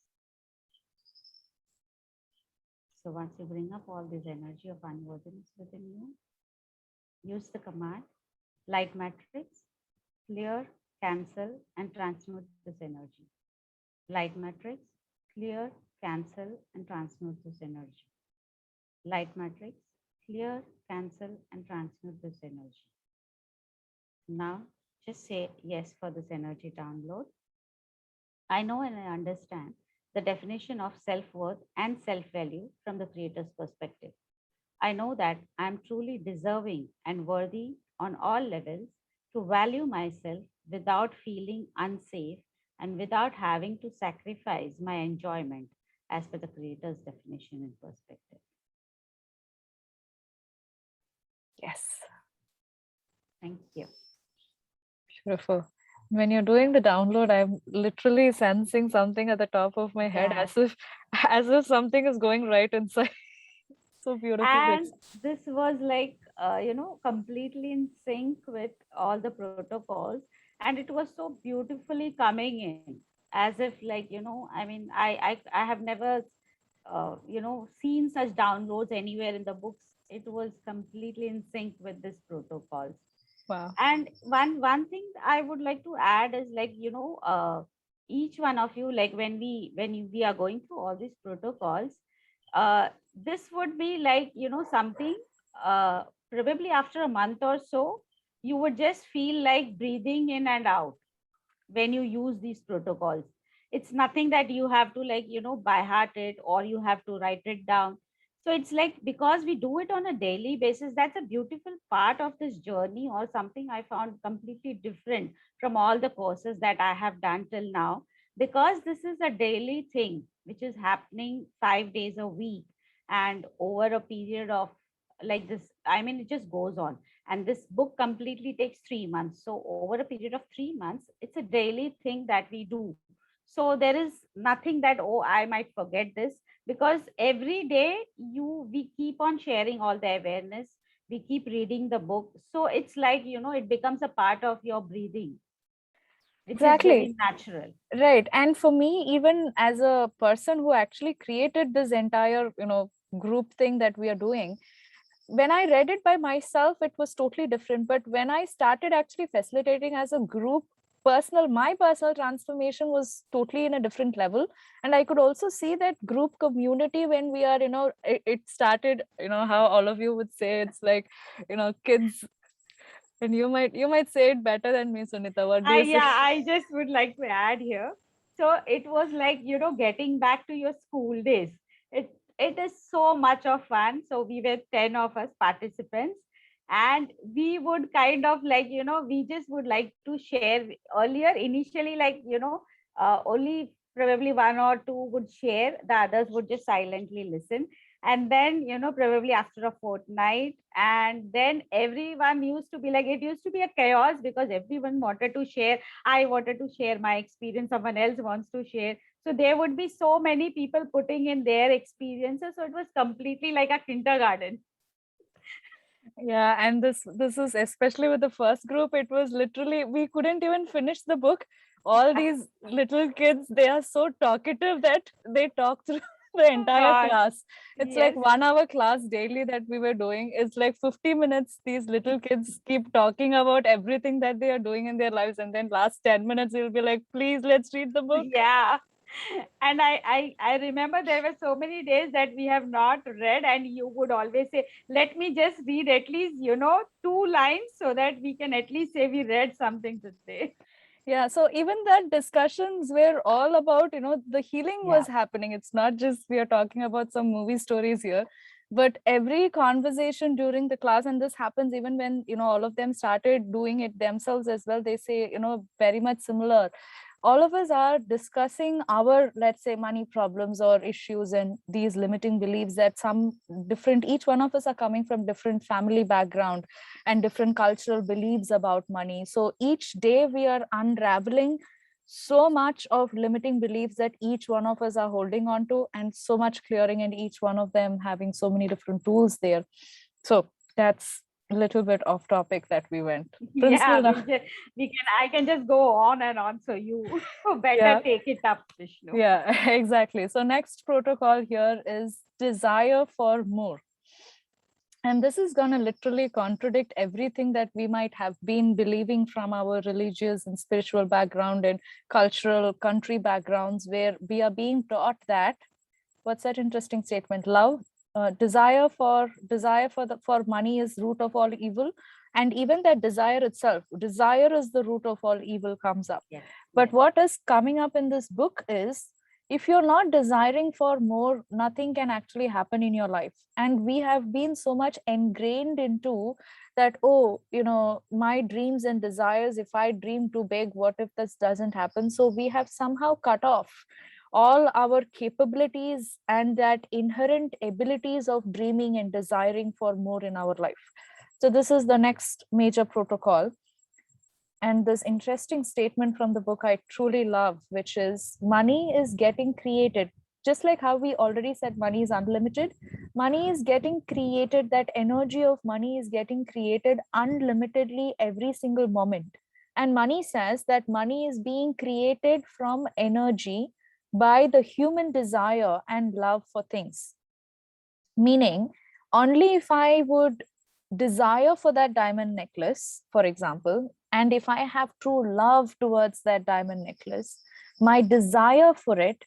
So once you bring up all this energy of unworthiness within you, use the command light matrix, clear, cancel, and transmute this energy. Light matrix, clear, cancel, and transmute this energy. Light matrix, clear, cancel, and transmute this energy. Now, just say yes for this energy download. I know and I understand the definition of self worth and self value from the creator's perspective. I know that I am truly deserving and worthy on all levels to value myself without feeling unsafe and without having to sacrifice my enjoyment as per the creator's definition and perspective. Yes. Thank you. Beautiful. When you're doing the download, I'm literally sensing something at the top of my head, Yeah. as if something is going right inside. So beautifully And fixed. this was like, completely in sync with all the protocols. And it was so beautifully coming in as if like, I mean, I have never seen such downloads anywhere in the books. It was completely in sync with this protocols. Wow. And one thing I would like to add is like, each one of you, like when we are going through all these protocols, this would be like, something, uh, probably after a month or so, you would just feel like breathing in and out when you use these protocols. It's nothing that you have to like, by heart it, or you have to write it down. So it's like, because we do it on a daily basis, that's a beautiful part of this journey, or something I found completely different from all the courses that I have done till now. Because this is a daily thing which is happening 5 days a week, and over a period of like this, I mean, it just goes on. And this book completely takes 3 months. So over a period of 3 months, it's a daily thing that we do. So there is nothing that, oh, I might forget this, because every day we keep on sharing all the awareness, we keep reading the book. So it's like, it becomes a part of your breathing, which is Exactly. very natural. Right. And for me, even as a person who actually created this entire, group thing that we are doing, when I read it by myself, it was totally different. But when I started actually facilitating as a group, my personal transformation was totally in a different level. And I could also see that group community when we are, it started, how all of you would say it's like, kids. And you might say it better than me, Sunita. What do I you say? Yeah, I just would like to add here. So it was like, getting back to your school days. It is so much of fun. So we were 10 of us participants, and we would kind of like, we just would like to share. Earlier, initially, like, only probably one or two would share, the others would just silently listen. And then, probably after a fortnight, and then everyone used to be like, it used to be a chaos, because everyone wanted to share. I wanted to share my experience, someone else wants to share. So there would be so many people putting in their experiences, so it was completely like a kindergarten. Yeah, and this is especially with the first group, it was literally we couldn't even finish the book. All these little kids, they are so talkative that they talk through the Oh entire god. class. It's like Yes. 1 hour class daily that we were doing. It's like 50 minutes. These little kids keep talking about everything that they are doing in their lives, and then last 10 minutes, you'll be like, please, let's read the book. Yeah. And I remember there were so many days that we have not read, and you would always say, let me just read at least, two lines, so that we can at least say we read something today. Yeah, so even that discussions were all about, the healing Yeah. was happening. It's not just we are talking about some movie stories here, but every conversation during the class, and this happens even when, all of them started doing it themselves as well. They say, very much similar. All of us are discussing our, let's say, money problems or issues and these limiting beliefs that some different, each one of us are coming from different family background and different cultural beliefs about money. So each day we are unraveling so much of limiting beliefs that each one of us are holding on to, and so much clearing, and each one of them having so many different tools there. So that's A little bit off topic that we went. Yeah, Principle. we can, I can just go on and on. So you better Yeah, take it up, Vishnu. yeah, exactly. So next protocol here is desire for more. And this is going to literally contradict everything that we might have been believing from our religious and spiritual background and cultural country backgrounds, where we are being taught that, what's that interesting statement? Love, desire for money is root of all evil. And even that desire itself, desire is the root of all evil, comes up. Yes, But yes. what is coming up in this book is, if you're not desiring for more, nothing can actually happen in your life. And we have been so much ingrained into that, oh, my dreams and desires, if I dream too big, what if this doesn't happen? So we have somehow cut off all our capabilities and that inherent abilities of dreaming and desiring for more in our life. So this is the next major protocol. And this interesting statement from the book I truly love, which is, money is getting created. Just like how we already said money is unlimited, money is getting created. That energy of money is getting created unlimitedly every single moment. And money says that money is being created from energy by the human desire and love for things. Meaning, only if I would desire for that diamond necklace, for example, and if I have true love towards that diamond necklace, my desire for it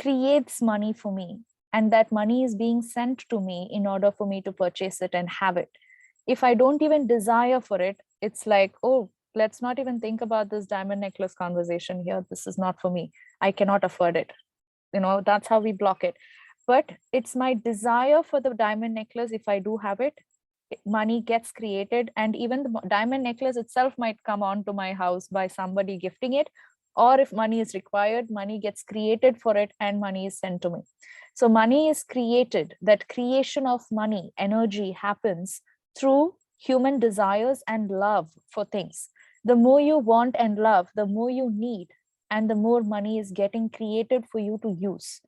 creates money for me. And that money is being sent to me in order for me to purchase it and have it. If I don't even desire for it, it's like, oh, let's not even think about this diamond necklace conversation here. This is not for me. I cannot afford it. That's how we block it. But it's my desire for the diamond necklace. If I do have it, money gets created. And even the diamond necklace itself might come onto my house by somebody gifting it, or if money is required, money gets created for it and money is sent to me. So money is created. That creation of money energy happens through human desires and love for things. The more you want and love, the more you need, and the more money is getting created for you to use.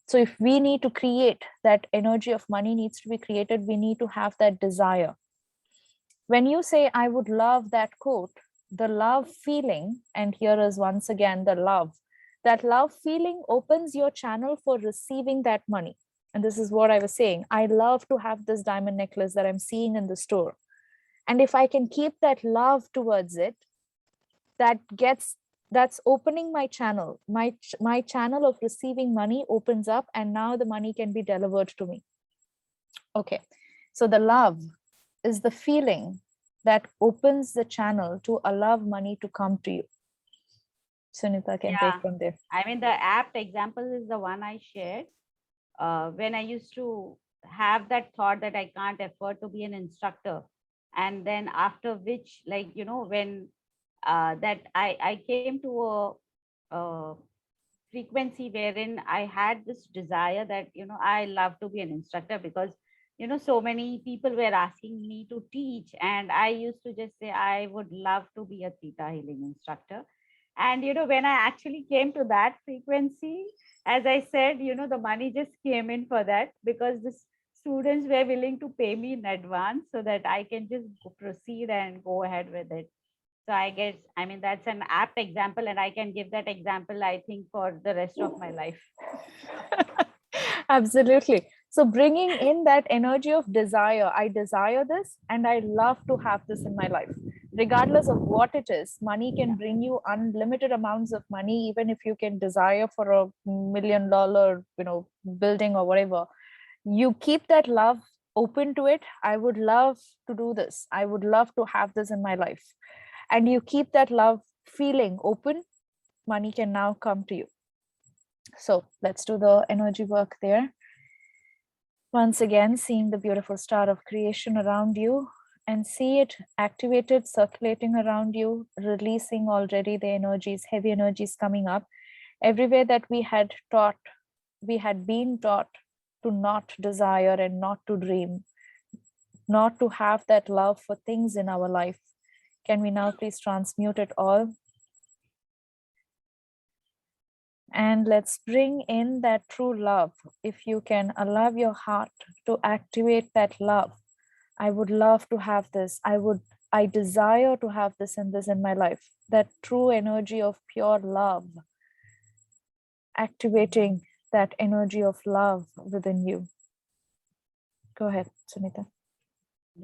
So if we need to create, that energy of money needs to be created, we need to have that desire. When you say, I would love that coat, the love feeling, and here is once again the love, that love feeling opens your channel for receiving that money. And this is what I was saying. I love to have this diamond necklace that I'm seeing in the store. And if I can keep that love towards it, that's opening my channel. My channel of receiving money opens up, and now the money can be delivered to me. Okay, so the love is the feeling that opens the channel to allow money to come to you. Sunita can take Yeah. from there. I mean, the apt example is the one I shared. When I used to have that thought that I can't afford to be an instructor. And then after which, like, when that I came to a frequency wherein I had this desire that, I love to be an instructor, because, so many people were asking me to teach. And I used to just say, I would love to be a theta healing instructor. And, when I actually came to that frequency, as I said, the money just came in for that, because the students were willing to pay me in advance so that I can just proceed and go ahead with it. So I guess, I mean, that's an apt example, and I can give that example, I think, for the rest of my life. Absolutely. So bringing in that energy of desire, I desire this and I love to have this in my life. Regardless of what it is, money can bring you unlimited amounts of money, even if you can desire for $1 million, building or whatever. You keep that love open to it. I would love to do this. I would love to have this in my life. And you keep that love feeling open, money can now come to you. So let's do the energy work there. Once again, seeing the beautiful star of creation around you, and see it activated, circulating around you, releasing already the energies, heavy energies coming up. Everywhere that we had been taught to not desire and not to dream, not to have that love for things in our life. Can we now please transmute it all? And let's bring in that true love. If you can allow your heart to activate that love, I would love to have this. I desire to have this and this in my life. That true energy of pure love, activating that energy of love within you. Go ahead, Sunita.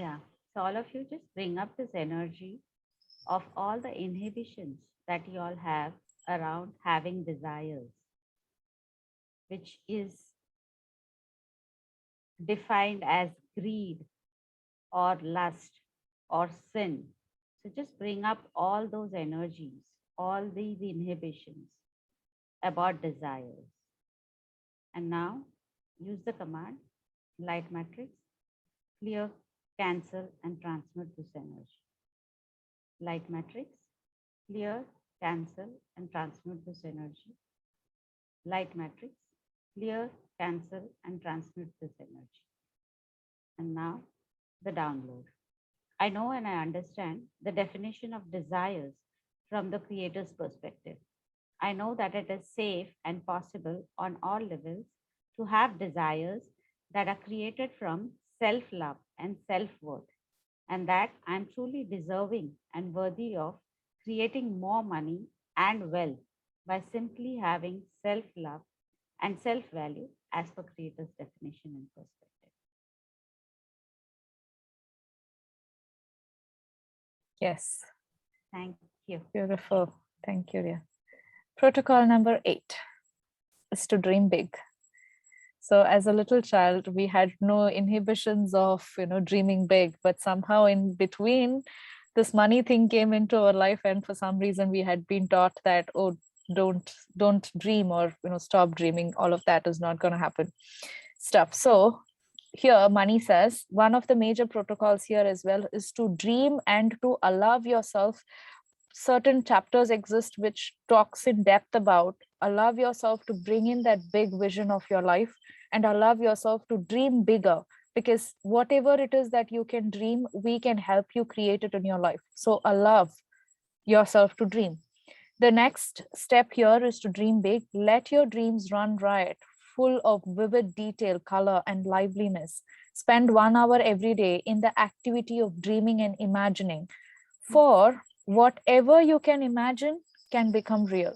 Yeah. So all of you just bring up this energy of all the inhibitions that you all have around having desires, which is defined as greed or lust or sin. So just bring up all those energies, all these inhibitions about desires. And now use the command light matrix, clear, cancel, and transmit this energy. Light matrix, clear, cancel, and transmit this energy. Light matrix, clear, cancel, and transmit this energy. And now the download. I know and I understand the definition of desires from the creator's perspective. I know that it is safe and possible on all levels to have desires that are created from self love and self worth, and that I'm truly deserving and worthy of creating more money and wealth by simply having self love and self value as per creator's definition and perspective. Yes, Thank you. beautiful. Thank you, Ria. Protocol number 8 is to dream big. So as a little child, we had no inhibitions of, dreaming big, but somehow in between, this money thing came into our life, and for some reason we had been taught that, oh, don't dream, or stop dreaming. All of that is not going to happen. Stuff. So here money says one of the major protocols here as well is to dream and to allow yourself. Certain chapters exist which talks in depth about allow yourself to bring in that big vision of your life and allow yourself to dream bigger, because whatever it is that you can dream, we can help you create it in your life. So allow yourself to dream. The next step here is to dream big. Let your dreams run riot, full of vivid detail, color, and liveliness. Spend 1 hour every day in the activity of dreaming and imagining. For whatever you can imagine can become real.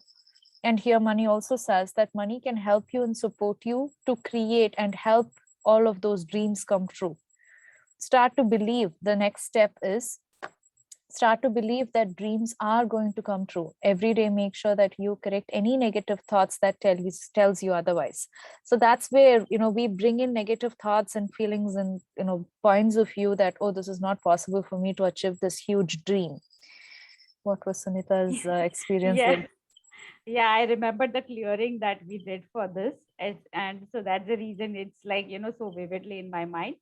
And here, money also says that money can help you and support you to create and help all of those dreams come true. Start to believe. The next step is start to believe that dreams are going to come true. Every day, make sure that you correct any negative thoughts that tells you otherwise. So that's where we bring in negative thoughts and feelings and points of view that, oh, this is not possible for me to achieve this huge dream. What was Sunita's experience Yeah. with? Yeah, I remember the clearing that we did for this. And so that's the reason it's like, so vividly in my mind.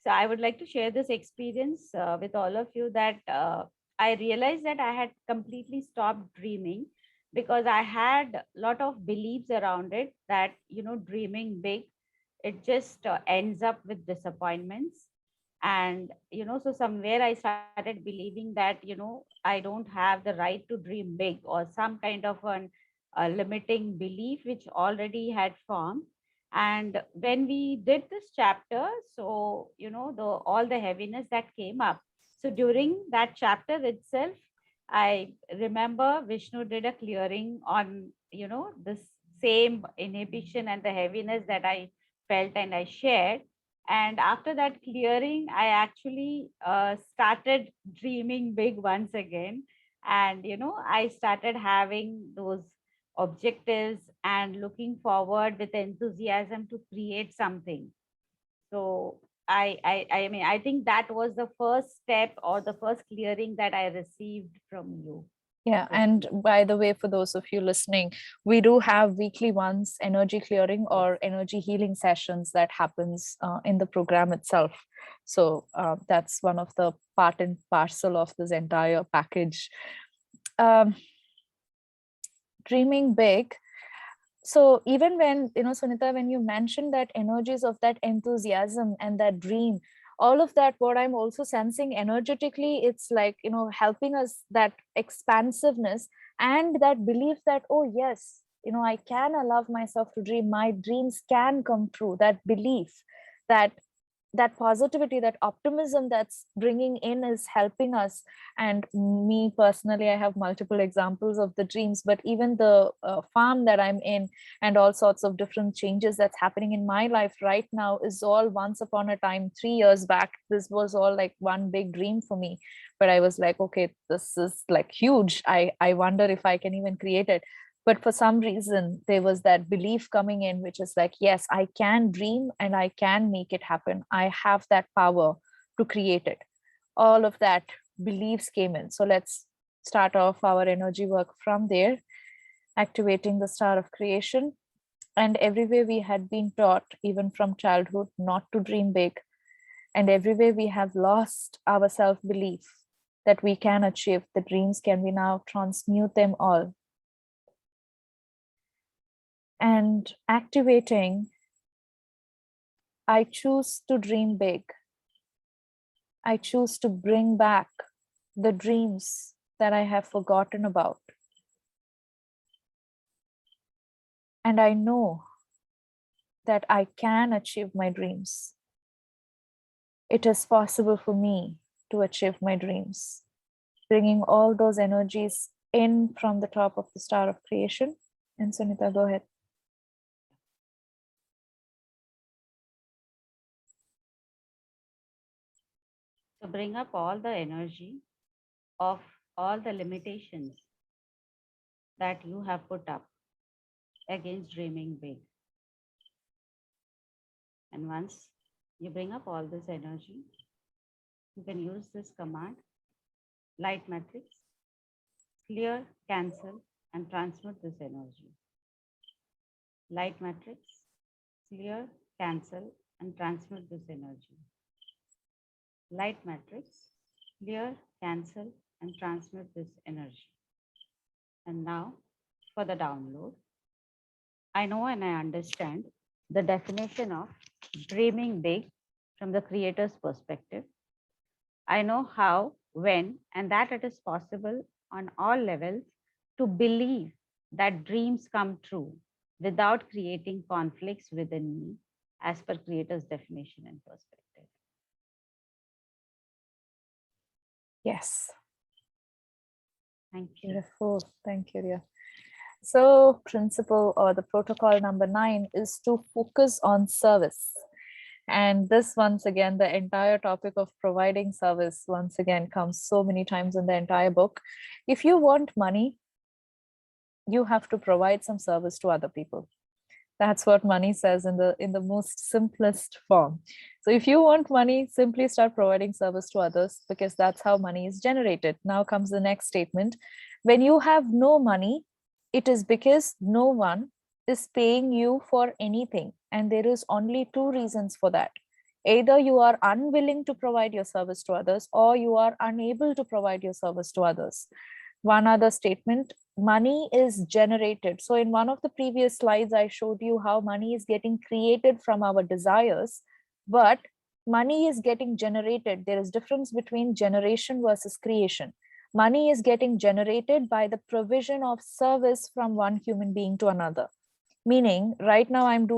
So I would like to share this experience with all of you that I realized that I had completely stopped dreaming because I had a lot of beliefs around it that, dreaming big, it just ends up with disappointments. And, so somewhere I started believing that, I don't have the right to dream big, or some kind of an limiting belief which already had formed. And when we did this chapter, so the all the heaviness that came up, so during that chapter itself, I remember Vishnu did a clearing on this same inhibition and the heaviness that I felt and I shared. And after that clearing, I actually started dreaming big once again. And I started having those objectives and looking forward with enthusiasm to create something. So I mean, I think that was the first step or the first clearing that I received from you. Yeah, and Vishnu. by the way, for those of you listening, we do have weekly ones energy clearing Yes. or energy healing sessions that happens in the program itself. So that's one of the part and parcel of this entire package. Um, Dreaming big. So even when Sunita, when you mentioned that energies of that enthusiasm and that dream, all of that, what I'm also sensing energetically, it's like helping us, that expansiveness and that belief that, oh yes, I can allow myself to dream, my dreams can come true. That belief that that positivity, that optimism that's bringing in is helping us. And me personally, I have multiple examples of the dreams, but even the farm that I'm in and all sorts of different changes that's happening in my life right now is all once upon a time 3 years back. This was all like one big dream for me, but I was like, okay, this is like huge. I wonder if I can even create it. But for some reason there was that belief coming in, which is like, yes, I can dream and I can make it happen. I have that power to create it. All of that beliefs came in. So let's start off our energy work from there, activating the star of creation. And everywhere we had been taught, even from childhood, not to dream big, and everywhere we have lost our self belief that we can achieve the dreams, can we now transmute them all? And activating, I choose to dream big. I choose to bring back the dreams that I have forgotten about. And I know that I can achieve my dreams. It is possible for me to achieve my dreams. Bringing all those energies in from the top of the star of creation. And Sunita, go ahead. So bring up all the energy of all the limitations that you have put up against dreaming big. And once you bring up all this energy, you can use this command, light matrix, clear, cancel, and transmit this energy. Light matrix, clear, cancel, and transmit this energy. Light matrix, clear, cancel, and transmit this energy. And now for the download. I know and I understand the definition of dreaming big from the creator's perspective. I know how, when, and that it is possible on all levels to believe that dreams come true without creating conflicts within me as per creator's definition and perspective. Yes. Thank you. Beautiful. Thank you, Ria. So, principle or the protocol number 9 is to focus on service. And this, once again, the entire topic of providing service, once again, comes so many times in the entire book. If you want money, you have to provide some service to other people. That's what money says in the most simplest form. So if you want money, simply start providing service to others, because that's how money is generated. Now comes the next statement. When you have no money, it is because no one is paying you for anything. And there is only two reasons for that. Either you are unwilling to provide your service to others, or you are unable to provide your service to others. One other statement, money is generated. So in one of the previous slides, I showed you how money is getting created from our desires, but money is getting generated. There is difference between generation versus creation. Money is getting generated by the provision of service from one human being to another. Meaning, right now I'm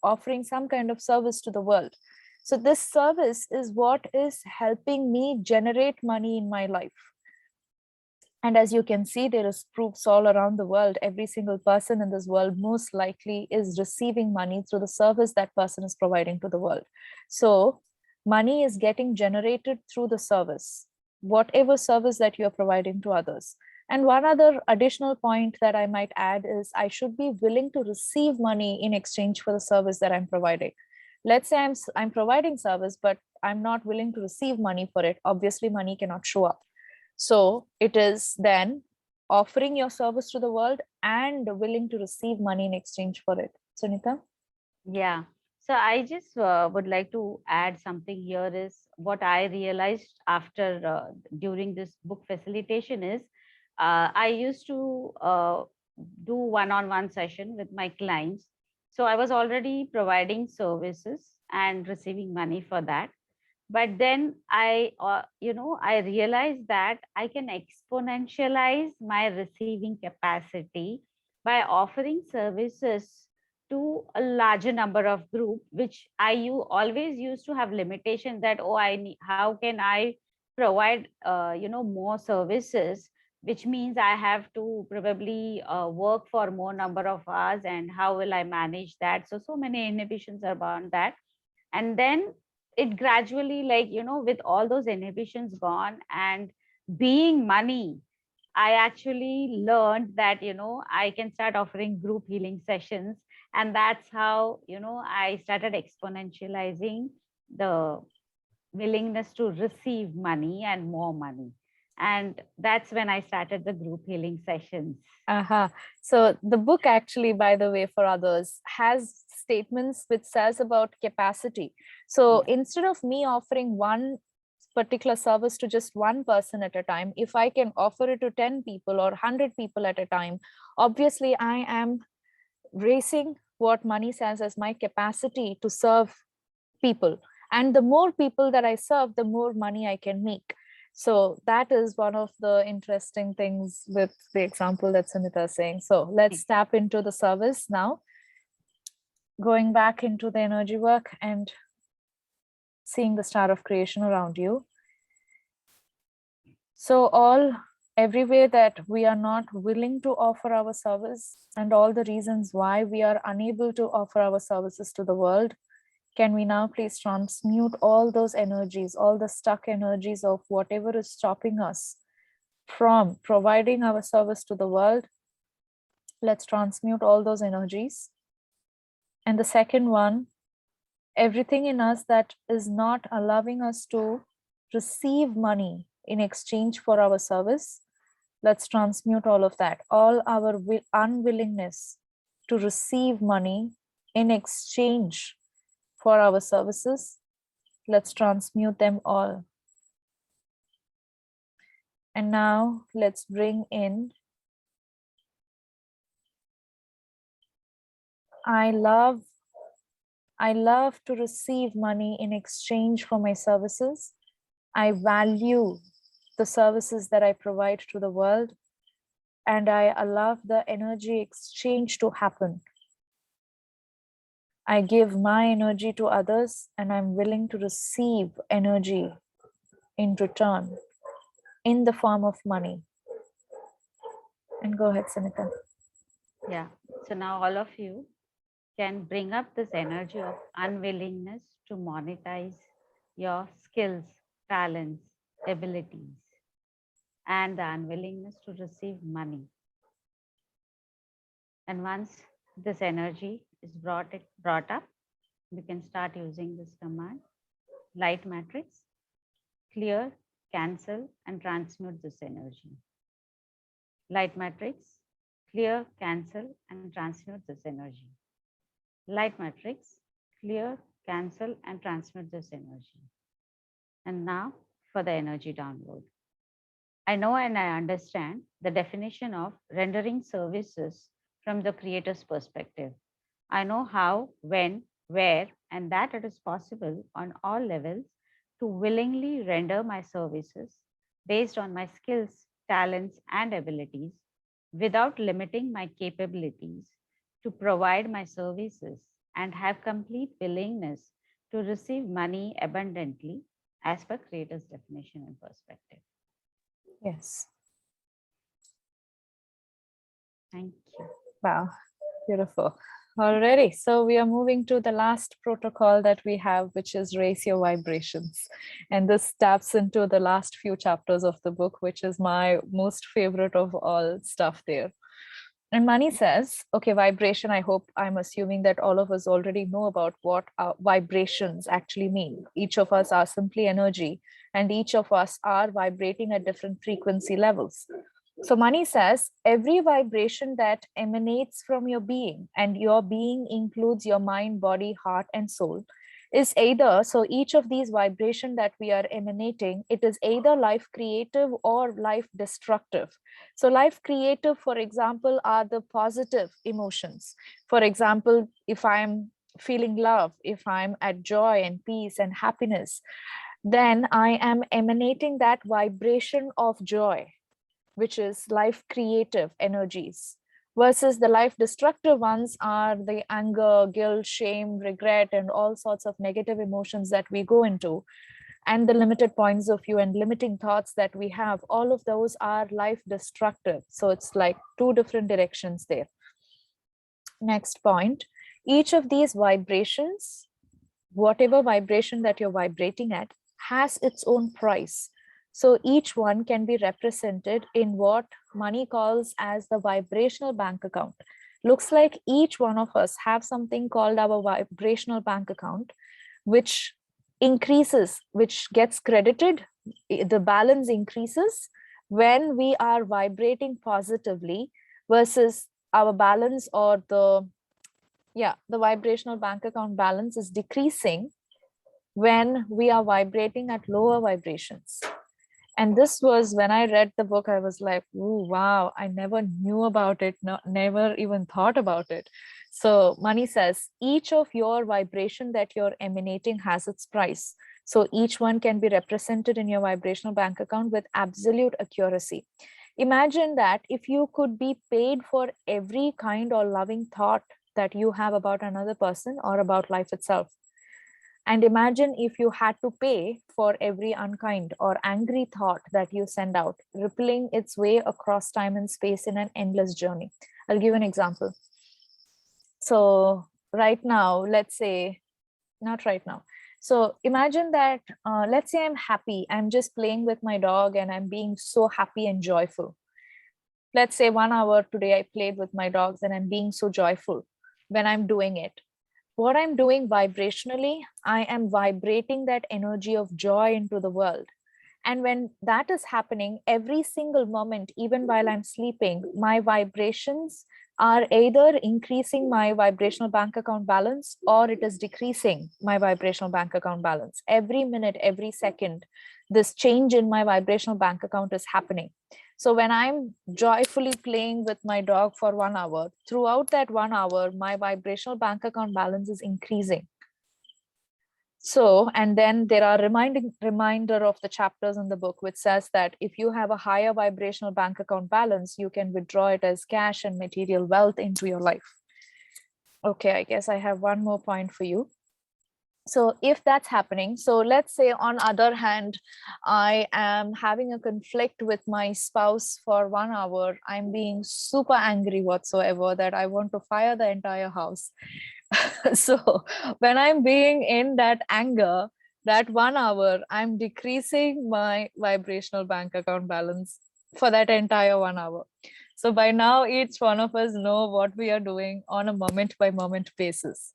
offering some kind of service to the world. So this service is what is helping me generate money in my life. And as you can see, there is proofs all around the world. Every single person in this world most likely is receiving money through the service that person is providing to the world. So money is getting generated through the service, whatever service that you're providing to others. And one other additional point that I might add is I should be willing to receive money in exchange for the service that I'm providing. Let's say I'm providing service, but I'm not willing to receive money for it. Obviously, money cannot show up. So it is then offering your service to the world and willing to receive money in exchange for it. Sunita? Yeah. So I just would like to add something here is what I realized after during this book facilitation is I used to do one-on-one session with my clients. So I was already providing services and receiving money for that. But then I realized that I can exponentialize my receiving capacity by offering services to a larger number of group, which I always used to have limitation that, oh, I need, how can I provide, more services, which means I have to probably work for more number of hours, and how will I manage that? So many inhibitions around that. And then it gradually, like, with all those inhibitions gone and being money, I actually learned that, I can start offering group healing sessions. And that's how, I started exponentializing the willingness to receive money and more money. And that's when I started the group healing sessions. So the book actually, by the way, for others, has statements which says about capacity. So Yeah. instead of me offering one particular service to just one person at a time, if I can offer it to 10 people or 100 people at a time, obviously I am raising what money says as my capacity to serve people. And the more people that I serve, the more money I can make. So that is one of the interesting things with the example that Sunita is saying. So let's tap into the service now, going back into the energy work and seeing the star of creation around you. So every way that we are not willing to offer our service and all the reasons why we are unable to offer our services to the world, can we now please transmute all those energies, all the stuck energies of whatever is stopping us from providing our service to the world? Let's transmute all those energies. And the second one, everything in us that is not allowing us to receive money in exchange for our service, let's transmute all of that. All our unwillingness to receive money in exchange for our services, let's transmute them all. And now let's bring in, I love to receive money in exchange for my services. I value the services that I provide to the world, and I allow the energy exchange to happen. I give my energy to others, and I'm willing to receive energy in return in the form of money. And go ahead, Sunita. Yeah. So now all of you can bring up this energy of unwillingness to monetize your skills, talents, abilities, and the unwillingness to receive money. And once this energy is brought up, you can start using this command: light matrix, clear, cancel, and transmute this energy. Light matrix, clear, cancel, and transmute this energy. Light matrix, clear, cancel, and transmit this energy. And now for the energy download. I know and I understand the definition of rendering services from the creator's perspective. I know how, when, where, and that it is possible on all levels to willingly render my services based on my skills, talents, and abilities without limiting my capabilities to provide my services, and have complete willingness to receive money abundantly as per creator's definition and perspective. Yes. Thank you. Wow, beautiful. Alrighty, so we are moving to the last protocol that we have, which is raise your vibrations. And this taps into the last few chapters of the book, which is my most favorite of all stuff there. And Mani says, okay, vibration, I hope, I'm assuming that all of us already know about what vibrations actually mean. Each of us are simply energy, and each of us are vibrating at different frequency levels. So Mani says, every vibration that emanates from your being, and your being includes your mind, body, heart, and soul, is either, so each of these vibration that we are emanating, it is either life creative or life destructive. So life creative, for example, are the positive emotions. For example, if I'm feeling love, if I'm at joy and peace and happiness, then I am emanating that vibration of joy, which is life creative energies. versus the life destructive ones are the anger, guilt, shame, regret, and all sorts of negative emotions that we go into, and the limited points of view and limiting thoughts that we have. All of those are life destructive. So it's like two different directions there. Next point, each of these vibrations, whatever vibration that you're vibrating at, has its own price. So each one can be represented in what money calls as the vibrational bank account. Looks like each one of us have something called our vibrational bank account, which increases, which gets credited, the balance increases when we are vibrating positively, versus our balance, or the vibrational bank account balance is decreasing when we are vibrating at lower vibrations. And this was when I read the book, I was like, ooh, wow, I never knew about it, no, never even thought about it. So Mani says each of your vibration that you're emanating has its price. So each one can be represented in your vibrational bank account with absolute accuracy. Imagine that if you could be paid for every kind or loving thought that you have about another person or about life itself. And imagine if you had to pay for every unkind or angry thought that you send out, rippling its way across time and space in an endless journey. I'll give an example. So, right now, let's say, not right now. So, imagine that, let's say I'm happy, I'm just playing with my dog and I'm being so happy and joyful. Let's say 1 hour today I played with my dogs and I'm being so joyful when I'm doing it. What I'm doing vibrationally, I am vibrating that energy of joy into the world. And when that is happening, every single moment, even while I'm sleeping, my vibrations are either increasing my vibrational bank account balance or it is decreasing my vibrational bank account balance. Every minute, every second, this change in my vibrational bank account is happening. So when I'm joyfully playing with my dog for 1 hour, throughout that 1 hour, my vibrational bank account balance is increasing. So, and then there are reminder of the chapters in the book, which says that if you have a higher vibrational bank account balance, you can withdraw it as cash and material wealth into your life. Okay, I guess I have one more point for you. So if that's happening, so let's say on other hand, I am having a conflict with my spouse for 1 hour. I'm being super angry whatsoever that I want to fire the entire house. So when I'm being in that anger, that 1 hour, I'm decreasing my vibrational bank account balance for that entire 1 hour. So by now, each one of us know what we are doing on a moment by moment basis.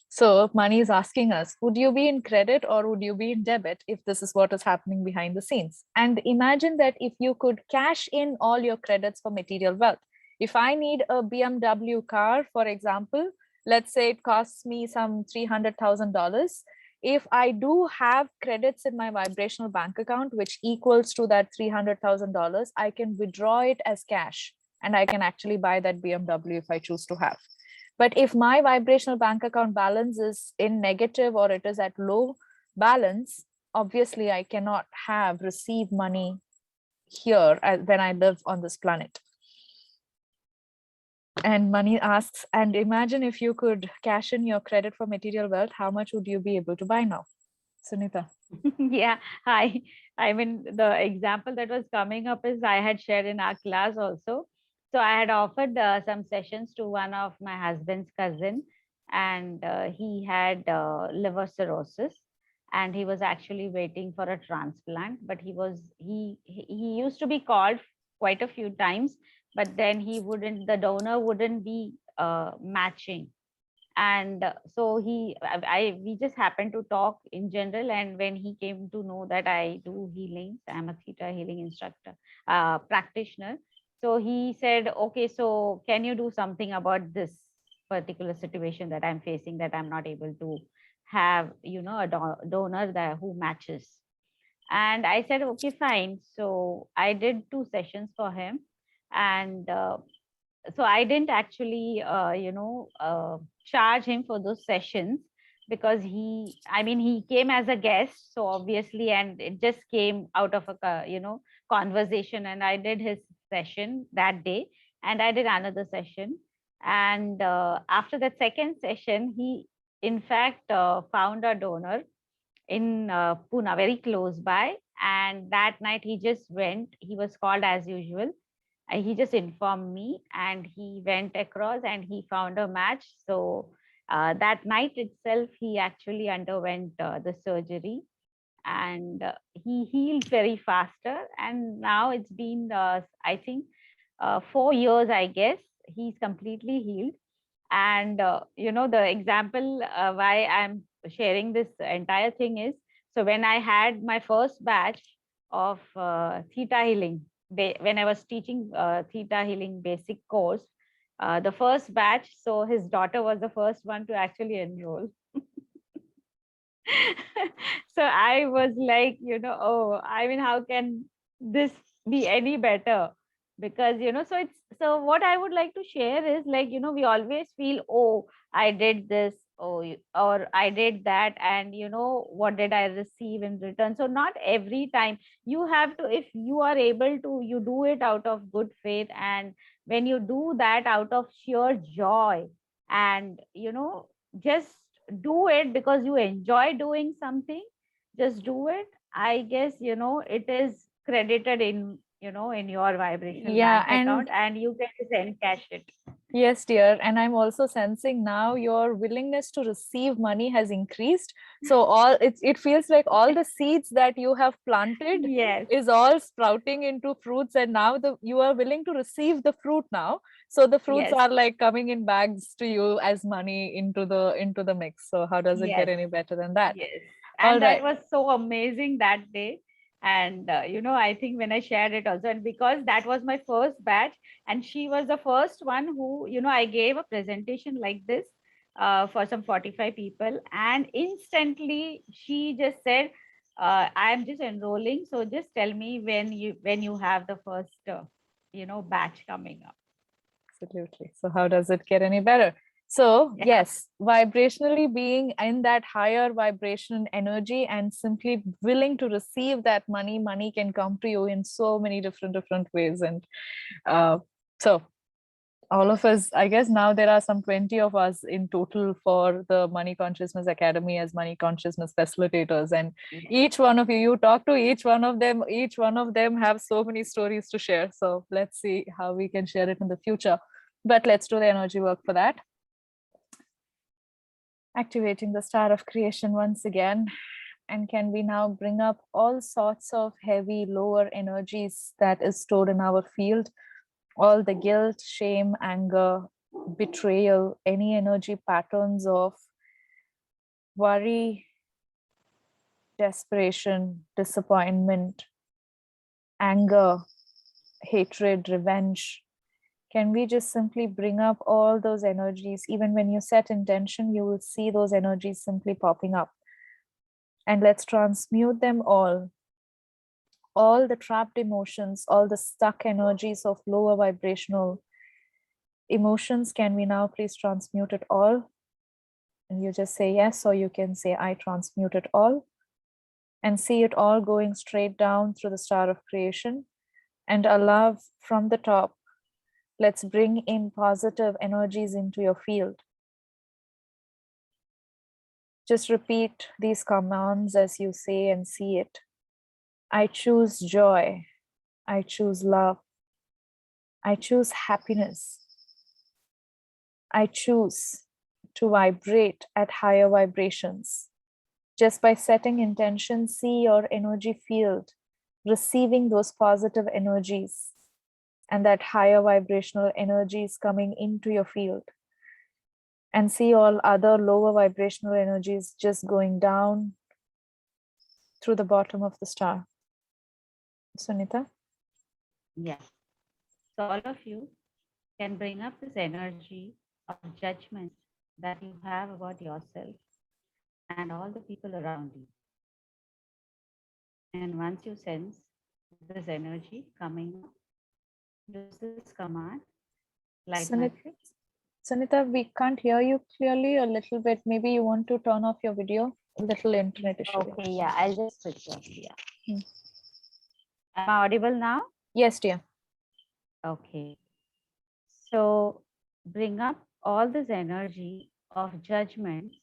So money is asking us, would you be in credit or would you be in debit if this is what is happening behind the scenes? And imagine that if you could cash in all your credits for material wealth. If I need a BMW car, for example, let's say it costs me some $300,000. If I do have credits in my vibrational bank account, which equals to that $300,000, I can withdraw it as cash and I can actually buy that BMW if I choose to have. But if my vibrational bank account balance is in negative or it is at low balance, obviously I cannot have receive money here when I live on this planet. And money asks, and imagine if you could cash in your credit for material wealth, how much would you be able to buy now? Sunita. Yeah, I mean, the example that was coming up is I had shared in our class also. So I had offered some sessions to one of my husband's cousin, and he had liver cirrhosis, and he was actually waiting for a transplant. But he used to be called quite a few times, but then the donor wouldn't be matching. And so we just happened to talk in general, and when he came to know that I do healings, I'm a theta healing instructor, practitioner. So he said, okay, so can you do something about this particular situation that I'm facing, that I'm not able to have a donor that who matches. And I said, okay, fine. So I did 2 sessions for him. And so I didn't actually charge him for those sessions, because he came as a guest, so obviously, and it just came out of a conversation, and I did his session that day. and I did another session. And after that second session, he in fact found a donor in Pune, very close by. And that night he just went. He was called as usual. He just informed me, and he went across and he found a match. So that night itself, he actually underwent the surgery, and he healed very faster. And now it's been, I think, 4 years, I guess. He's completely healed. And the example why I'm sharing this entire thing is, so when I had my first batch of theta healing, when I was teaching theta healing basic course, the first batch, so his daughter was the first one to actually enroll. So I was like, oh, I mean, how can this be any better? Because, so what I would like to share is, like, we always feel, oh, I did this, oh, or I did that, and what did I receive in return? So not every time. You have to, if you are able to, you do it out of good faith. And when you do that out of sheer joy, and just do it because you enjoy doing something, just do it. I guess it is credited in in your vibrational Yeah, bank account, and and you can just encash it. yes, dear. And I'm also sensing now your willingness to receive money has increased. So it feels like all the seeds that you have planted Yes, is all sprouting into fruits, and now you are willing to receive the fruit now. So the fruits yes, are like coming in bags to you as money into the mix. So how does it get yes. any better than that? Yes, All and that right. was so amazing that day. And I think when I shared it also, and because that was my first batch, and she was the first one who, I gave a presentation like this for some 45 people, and instantly she just said, "I am just enrolling, so just tell me when you have the first, batch coming up." Absolutely. So how does it get any better? So Yeah. yes, vibrationally being in that higher vibration energy and simply willing to receive that money can come to you in so many different ways. And uh, so all of us, I guess now there are some 20 of us in total for the Money Consciousness Academy as Money Consciousness Facilitators. And Yes. each one of you talk to each one of them have so many stories to share. So let's see how we can share it in the future. But let's do the energy work for that. Activating the star of creation once again. And can we now bring up all sorts of heavy lower energies that is stored in our field? All the guilt, shame, anger, betrayal, any energy patterns of worry, desperation, disappointment, anger, hatred, revenge. Can we just simply bring up all those energies? Even when you set intention, you will see those energies simply popping up. And let's transmute them all the trapped emotions, all the stuck energies of lower vibrational emotions. Can we now please transmute it all? And you just say yes, or you can say, I transmute it all, and see it all going straight down through the star of creation. And allow from the top, let's bring in positive energies into your field. Just repeat these commands as you say and see it. I choose joy. I choose love. I choose happiness. I choose to vibrate at higher vibrations. Just by setting intention, see your energy field receiving those positive energies and that higher vibrational energies coming into your field. And see all other lower vibrational energies just going down through the bottom of the star. Sunita? Yes. So all of you can bring up this energy of judgment that you have about yourself and all the people around you. And once you sense this energy coming up, use this command, light my Sunita, fix. Sunita, we can't hear you clearly a little bit. Maybe you want to turn off your video. A little internet issue. Okay, yeah, I'll just switch off. Yeah. Hmm. Am I audible now? Yes, dear. Okay. So bring up all this energy of judgments